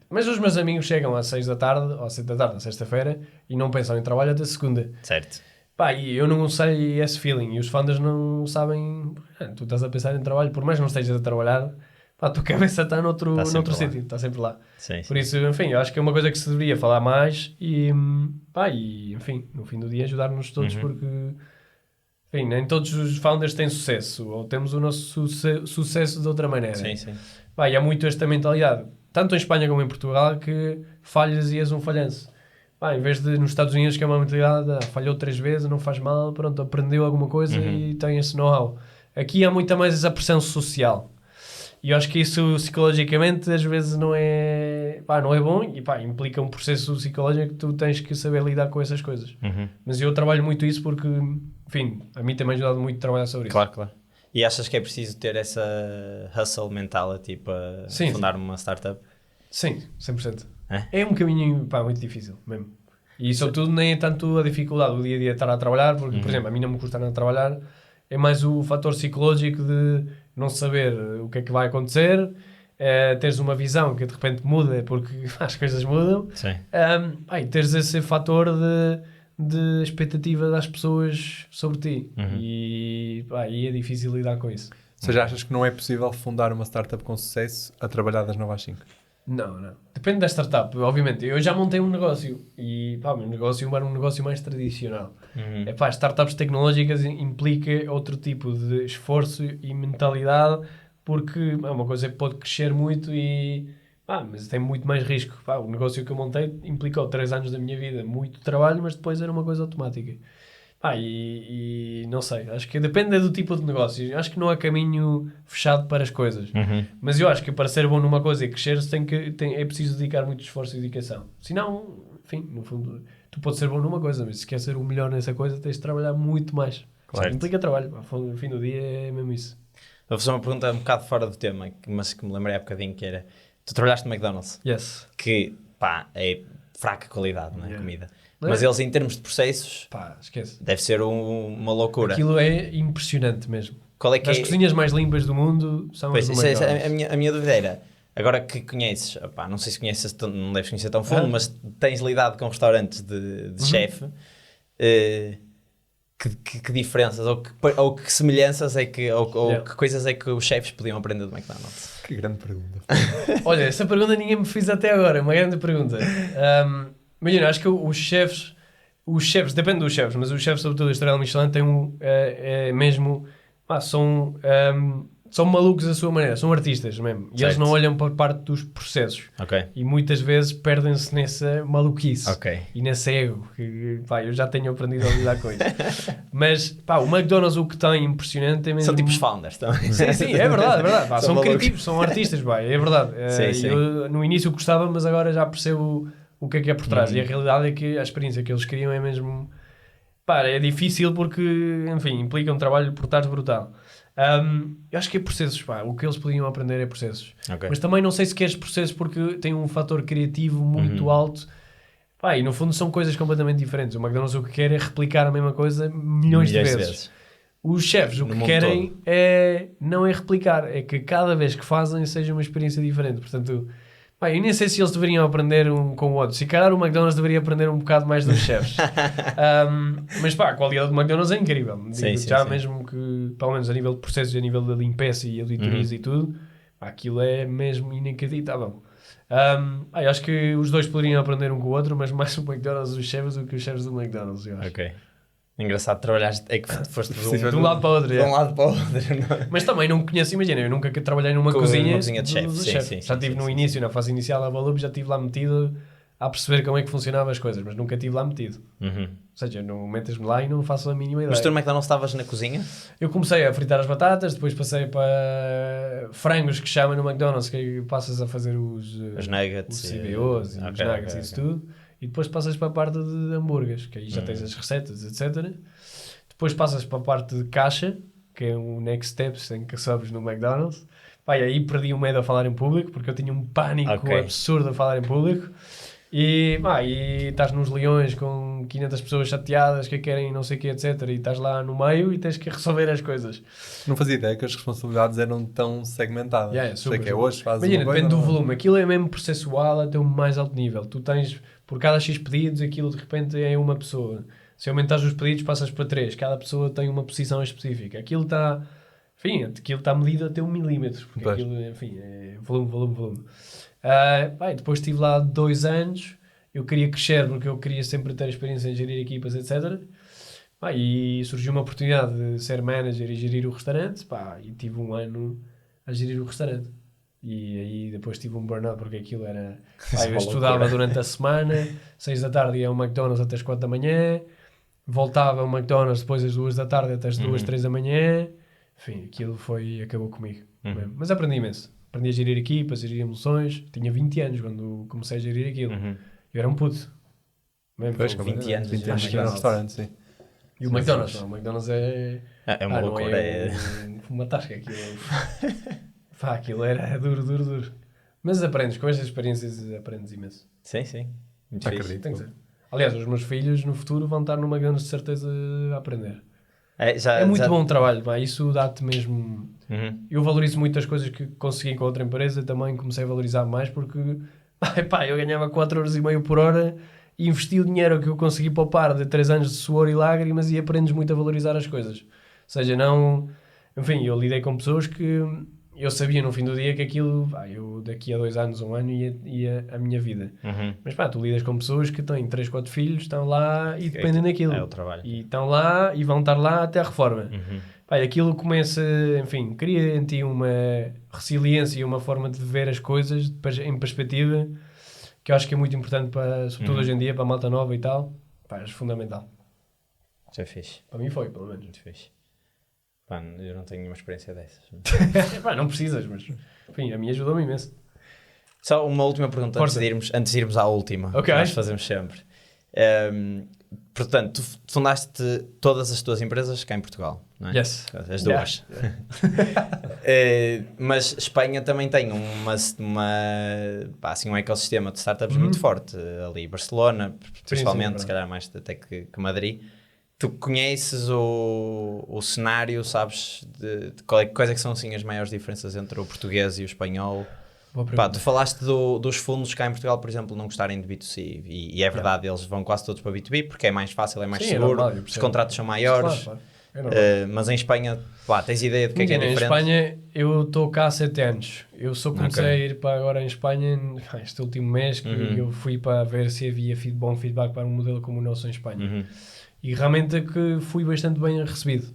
Mas os meus amigos chegam às 6 da tarde, ou às 7 da tarde, na sexta-feira, e não pensam em trabalho até segunda. Certo. E eu não sei esse feeling, e os founders não sabem. Tu estás a pensar em trabalho, por mais que não estejas a trabalhar, a tua cabeça está noutro sítio, está sempre lá. Sim. Por isso, enfim, eu acho que é uma coisa que se deveria falar mais e enfim, no fim do dia ajudar-nos todos, porque, enfim, nem todos os founders têm sucesso, ou temos o nosso sucesso de outra maneira. Sim. E há muito esta mentalidade, tanto em Espanha como em Portugal, que falhas e és um falhanço. Em vez de nos Estados Unidos, que é uma mentalidade, falhou 3 vezes, não faz mal, pronto, aprendeu alguma coisa e tem esse know-how. Aqui há muita mais essa pressão social. E eu acho que isso, psicologicamente, às vezes não é bom e implica um processo psicológico que tu tens que saber lidar com essas coisas. Mas eu trabalho muito isso porque, enfim, a mim tem-me ajudado muito a trabalhar sobre isso. Claro. E achas que é preciso ter essa hustle mentality para fundar uma startup? Sim, 100%. É um caminho muito difícil mesmo. E sobretudo nem é tanto a dificuldade do dia a dia estar a trabalhar, porque, por exemplo, a mim não me custa nada trabalhar, é mais o fator psicológico de não saber o que é que vai acontecer, teres uma visão que de repente muda porque as coisas mudam, Sim. E teres esse fator de de expectativa das pessoas sobre ti. E aí é difícil lidar com isso. Ou seja, achas que não é possível fundar uma startup com sucesso a trabalhar das 9 às 5? Não. Depende da startup, obviamente. Eu já montei um negócio e o meu negócio era um negócio mais tradicional. Startups tecnológicas implica outro tipo de esforço e mentalidade, porque é uma coisa que pode crescer muito mas tem muito mais risco. O negócio que eu montei implicou 3 anos da minha vida, muito trabalho, mas depois era uma coisa automática. E não sei, acho que depende do tipo de negócio. Acho que não há caminho fechado para as coisas. Mas eu acho que para ser bom numa coisa e crescer é preciso dedicar muito esforço e dedicação. Senão, enfim, no fundo, tu podes ser bom numa coisa, mas se queres ser o melhor nessa coisa, tens de trabalhar muito mais. Claro. Implica trabalho. No fim do dia é mesmo isso. Vou fazer uma pergunta um bocado fora do tema, mas que me lembrei há bocadinho, que era... Tu trabalhaste no McDonald's? Yes. Que, é fraca qualidade, não é? Comida. Não Mas é? eles, em termos de processos, Esquece. deve ser uma loucura. Aquilo é impressionante mesmo. Qual é que As cozinhas mais limpas do mundo são as do McDonald's. a minha dúvida era, agora que conheces, não sei se conheces, não deves conhecer tão fundo, mas tens lidado com restaurantes de chefe, que diferenças ou que semelhanças é que, que coisas é que os chefes podiam aprender do McDonald's? Que grande pergunta. Olha, essa pergunta ninguém me fez até agora, uma grande pergunta. Imagina, acho que os chefes, depende dos chefes, mas os chefes, sobretudo a Estrela Michelin, têm são malucos da sua maneira, são artistas mesmo. E eles não olham para a parte dos processos. Okay. E muitas vezes perdem-se nessa maluquice. Okay. E nesse ego. Eu já tenho aprendido a lidar com isso. Mas, o McDonald's o que tem impressionante é mesmo... São tipo os founders também. Sim, é verdade. São malucos. criativos, são artistas, é verdade. Sim. Eu no início gostava, mas agora já percebo o que é por trás. E a realidade é que a experiência que eles criam é mesmo... é difícil porque, enfim, implica um trabalho por trás brutal. Eu acho que é processos, o que eles podiam aprender é processos. Okay. Mas também não sei se queres processos porque tem um fator criativo muito alto. E no fundo são coisas completamente diferentes. O McDonald's o que quer é replicar a mesma coisa milhões de vezes. Os chefes o que querem não é replicar, é que cada vez que fazem seja uma experiência diferente. Portanto, eu nem sei se eles deveriam aprender um com o outro. Se calhar o McDonald's deveria aprender um bocado mais dos chefes. Mas a qualidade do McDonald's é incrível. Mesmo que, pelo menos a nível de processos, a nível da limpeza e auditorias e tudo, aquilo é mesmo inacreditável. Acho que os dois poderiam aprender um com o outro, mas mais o McDonald's dos chefes do que os chefes do McDonald's, eu acho. Ok. Engraçado, trabalhaste, é que foste de um lado para o outro. De um lado para o outro. Mas também não conheço, imagina, eu nunca trabalhei numa cozinha de chefe. Já estive no início, na fase inicial da Valup, já estive lá metido a perceber como é que funcionavam as coisas, mas nunca estive lá metido. Ou seja, não metas-me lá e não faço a mínima ideia. Mas tu no McDonald's estavas na cozinha? Eu comecei a fritar as batatas, depois passei para frangos que chamam no McDonald's, que passas a fazer os nuggets, os CBOs, os nuggets e isso tudo. E depois passas para a parte de hambúrgueres, que aí já tens as receitas, etc. Depois passas para a parte de caixa, que é o next steps em que sobes no McDonald's. Aí perdi o medo a falar em público, porque eu tinha um pânico absurdo a falar em público. E estás nos leões com 500 pessoas chateadas que querem não sei o que, etc. E estás lá no meio e tens que resolver as coisas. Não fazia ideia que as responsabilidades eram tão segmentadas. Super, sei que hoje fazes imagina, uma coisa, depende do volume. Aquilo é mesmo processual até o mais alto nível. Tu tens, por cada X pedidos, aquilo de repente é uma pessoa. Se aumentares os pedidos, passas para 3. Cada pessoa tem uma posição específica. Aquilo está medido até 1 milímetro. Porque aquilo, enfim, é volume. Depois estive lá 2 anos. Eu queria crescer porque eu queria sempre ter experiência em gerir equipas, etc. E surgiu uma oportunidade de ser manager e gerir o restaurante. E tive 1 ano a gerir o restaurante. E aí depois tive um burnout porque aquilo era... eu estudava durante a semana, 6 da tarde ia ao McDonald's até as 4 da manhã, voltava ao McDonald's depois às 2 da tarde até as 2, 3 da manhã. Enfim, aquilo acabou comigo. Mas aprendi imenso. Aprendi a gerir equipas, a gerir emoções. Tinha 20 anos quando comecei a gerir aquilo. Eu era um puto. Mesmo, pois, com 20 anos. 20 anos no restaurante, sim. E o McDonald's, não. O McDonald's é... É uma loucura. Uma tasca. Aquilo era duro. Mas aprendes, com estas experiências aprendes imenso. Sim. Muito acredito. Tem que ser. Aliás, os meus filhos no futuro vão estar numa grande certeza a aprender. É muito bom trabalho, isso dá-te mesmo... Eu valorizo muito as coisas que consegui com outra empresa, também comecei a valorizar mais porque eu ganhava 4,5 € por hora investi o dinheiro que eu consegui poupar de 3 anos de suor e lágrimas e aprendes muito a valorizar as coisas. Ou seja, não... Enfim, eu lidei com pessoas que eu sabia no fim do dia que aquilo... eu daqui a 2 anos, 1 ano ia a minha vida. Mas pá, tu lidas com pessoas que têm 3, 4 filhos, estão lá e dependem daquilo. É o trabalho. E estão lá e vão estar lá até a reforma. Pá, e aquilo começa... Enfim, cria em ti uma resiliência e uma forma de ver as coisas em perspectiva que eu acho que é muito importante, para, sobretudo hoje em dia, para a malta nova e tal. Pá, acho fundamental. Isso é fixe. Para mim foi, pelo menos. Muito fixe. Pá, eu não tenho nenhuma experiência dessas. Pá, não precisas, mas enfim, a minha ajudou-me imenso. Só uma última pergunta antes de irmos à última. Ok. Que nós fazemos sempre. Portanto, tu fundaste todas as tuas empresas cá em Portugal, não é? Yes. As duas. Mas Espanha também tem assim, um ecossistema de startups muito forte. Ali, Barcelona, principalmente, se calhar mais até que Madrid. Tu conheces o cenário, sabes quais é que são assim, as maiores diferenças entre o português e o espanhol? Pá, tu falaste dos fundos cá em Portugal, por exemplo, não gostarem de B2C e é verdade, eles vão quase todos para B2B porque é mais fácil, é mais seguro, normal, os contratos são maiores. Claro. Mas em Espanha, pá, tens ideia de que é que é diferente? Em Espanha, eu estou cá há 7 anos. Eu só comecei a ir para agora em Espanha este último mês, que eu fui para ver se havia bom feedback para um modelo como o nosso em Espanha. E realmente é que fui bastante bem recebido.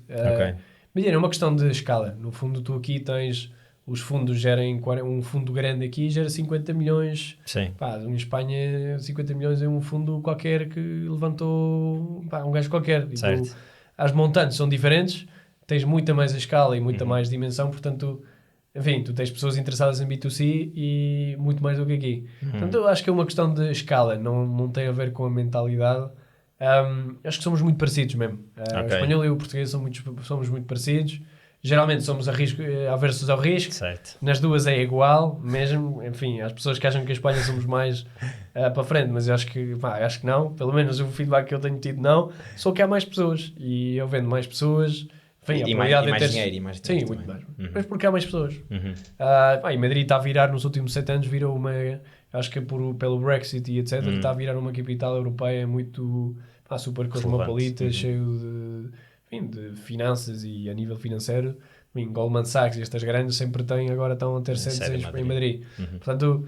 Mas é uma questão de escala. No fundo, tu aqui tens... Os fundos gerem... Um fundo grande aqui gera 50 milhões. Sim. Pá, em Espanha, 50 milhões é um fundo qualquer que levantou... Pá, um gajo qualquer. Certo. As montantes são diferentes. Tens muita mais escala e muita mais dimensão. Portanto, enfim, tu tens pessoas interessadas em B2C e muito mais do que aqui. Portanto, eu acho que é uma questão de escala. Não tem a ver com a mentalidade. Acho que somos muito parecidos mesmo. O espanhol e o português somos muito parecidos. Geralmente somos aversos ao risco. Certo. Nas duas é igual, mesmo. Enfim, as pessoas que acham que a Espanha somos mais para frente, mas eu acho que não. Pelo menos o feedback que eu tenho tido, não. Só que há mais pessoas. E eu vendo mais pessoas. Enfim, e mais dinheiro e mais dinheiro. Sim, muito mais. Mas porque há mais pessoas. E Madrid está a virar, nos últimos 7 anos, virou uma... Acho que pelo Brexit e etc. Está a virar uma capital europeia muito... super cosmopolita, cheio de finanças e a nível financeiro. Goldman Sachs e estas grandes sempre estão a ter sedes em Madrid. Portanto,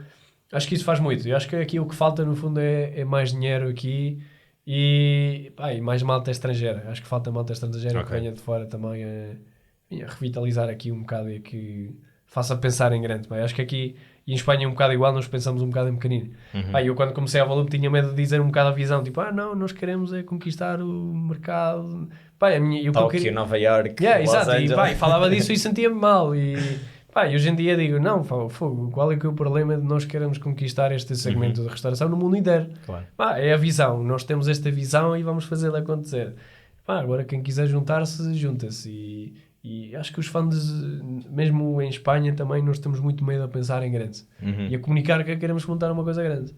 acho que isso faz muito. Eu acho que aqui o que falta no fundo é mais dinheiro aqui e mais malta estrangeira. Acho que falta malta estrangeira que venha de fora também a revitalizar aqui um bocado e que faça pensar em grande. Acho que aqui e em Espanha é um bocado igual, nós pensamos um bocado em pequenino. Eu quando comecei a Volup tinha medo de dizer um bocado a visão, tipo, não, nós queremos conquistar o mercado. Tóquio, Nova Iorque, exato, Angeles. e falava disso e sentia-me mal. E hoje em dia digo, não, fogo, qual é que é o problema de nós queremos conquistar este segmento de restauração no mundo inteiro? Claro. É a visão, nós temos esta visão e vamos fazê-la acontecer. Agora quem quiser juntar-se, junta-se. E acho que os fundos, mesmo em Espanha também, nós temos muito medo a pensar em grande. E a comunicar que queremos montar uma coisa grande.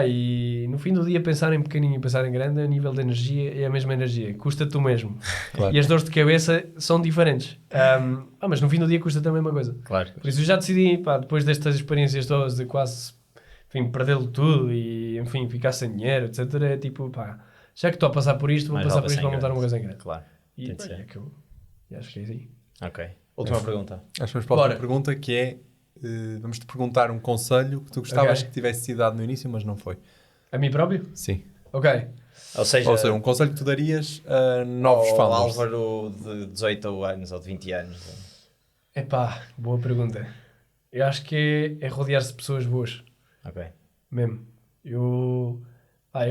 E no fim do dia pensar em pequenino e pensar em grande, a nível de energia é a mesma energia, custa-te o mesmo. Claro. E as dores de cabeça são diferentes. Mas no fim do dia custa-te a mesma coisa. Claro. Por isso eu já decidi, depois destas experiências todas de quase perdê-lo tudo e ficar sem dinheiro, etc. É tipo, já que estou a passar por isto, vou passar por isto para montar uma coisa em grande. Claro. E acho que é assim. Ok. Última pergunta. Acho que vamos para a última pergunta, que é... vamos-te perguntar um conselho que tu gostavas que tivesse sido dado no início, mas não foi. A mim próprio? Sim. Ok. Ou seja, um conselho que tu darias a novos founders. Álvaro de 18 anos ou de 20 anos. Boa pergunta. Eu acho que é rodear-se de pessoas boas. Ok. Mesmo. Eu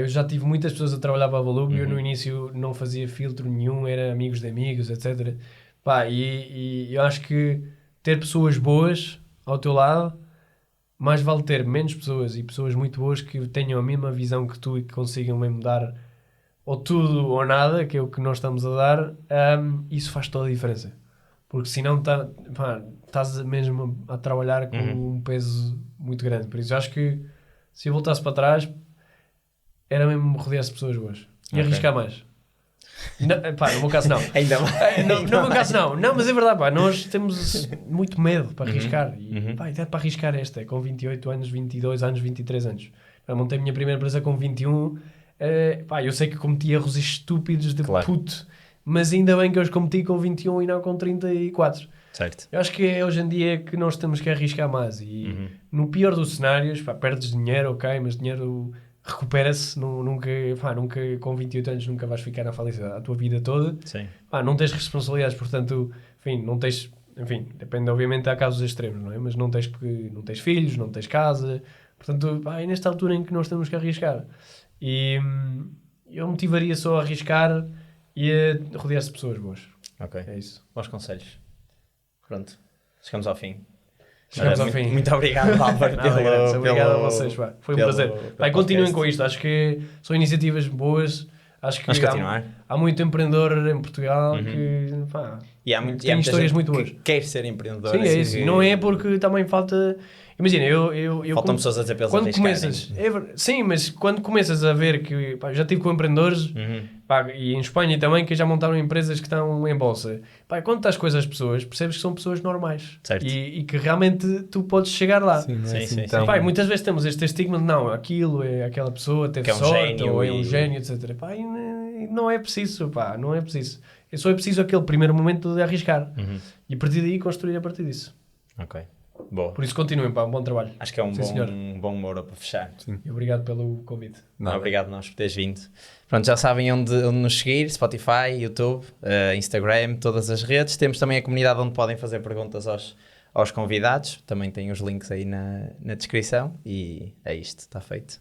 já tive muitas pessoas a trabalhar para a Volup e eu no início não fazia filtro nenhum, era amigos de amigos, etc. E eu acho que ter pessoas boas ao teu lado, mais vale ter menos pessoas e pessoas muito boas que tenham a mesma visão que tu e que consigam mesmo dar ou tudo ou nada, que é o que nós estamos a dar. Isso faz toda a diferença. Porque senão estás mesmo a trabalhar com um peso muito grande. Por isso acho que se eu voltasse para trás era mesmo rodear-se de pessoas boas e arriscar mais. No meu caso não. Ainda mais. No meu caso não, mas é verdade, nós temos muito medo para arriscar. E a idade para arriscar com 28 anos, 22 anos, 23 anos. Eu montei a minha primeira empresa com 21. Pá, eu sei que cometi erros estúpidos de Claro. puto, mas ainda bem que eu os cometi com 21 e não com 34. Certo. Eu acho que é hoje em dia que nós temos que arriscar mais e no pior dos cenários, pá, perdes dinheiro, ok, mas dinheiro recupera-se, nunca com 28 anos nunca vais ficar na falência a tua vida toda. Sim. Pá, não tens responsabilidades, portanto, enfim, não tens, enfim, depende obviamente, há casos extremos, não é? Mas não tés filhos, não tens casa, portanto, pá, é nesta altura em que nós temos que arriscar. E eu motivaria só a arriscar e a rodear-se de pessoas boas. Ok. É isso. Bons conselhos. Pronto. Chegamos ao fim. Chegamos ao muito, fim. muito obrigado, Álvaro, Obrigado a vocês. Pá. Foi um prazer. Vai, continuem podcast. com isto. Acho que são iniciativas boas. Acho que Vamos continuar. há muito empreendedor em Portugal que pá, E há tem muita histórias gente muito boas. que quer ser empreendedor. Sim, é assim isso. que- Não é porque também falta... Imagina, eu Faltam pessoas a dizer para eles quando arriscarem. começas... Sim, mas quando começas a ver que... Pá, já estive com empreendedores... Pá, e em Espanha também, que já montaram empresas que estão em bolsa. Pá, quando estás com essas pessoas, percebes que são pessoas normais. Certo. E que realmente tu podes chegar lá. Sim, não é Sim, assim sim, tão- Pá, e muitas vezes temos este estigma de não, aquilo é aquela pessoa, teve Que é um sorte, gênio ou é um e- gênio, etc. Pá, e não é preciso, pá, não é preciso. Só é preciso aquele primeiro momento de arriscar. E a partir daí construir a partir disso. Ok. Boa. Por isso continuem, pá, um bom trabalho. Acho que é Sim, senhor. bom humor para fechar. E obrigado pelo convite. Nada. Obrigado nós por teres vindo. Pronto, já sabem onde nos seguir, Spotify, YouTube, Instagram, todas as redes. Temos também a comunidade onde podem fazer perguntas aos convidados. Também tem os links aí na descrição. E é isto, está feito.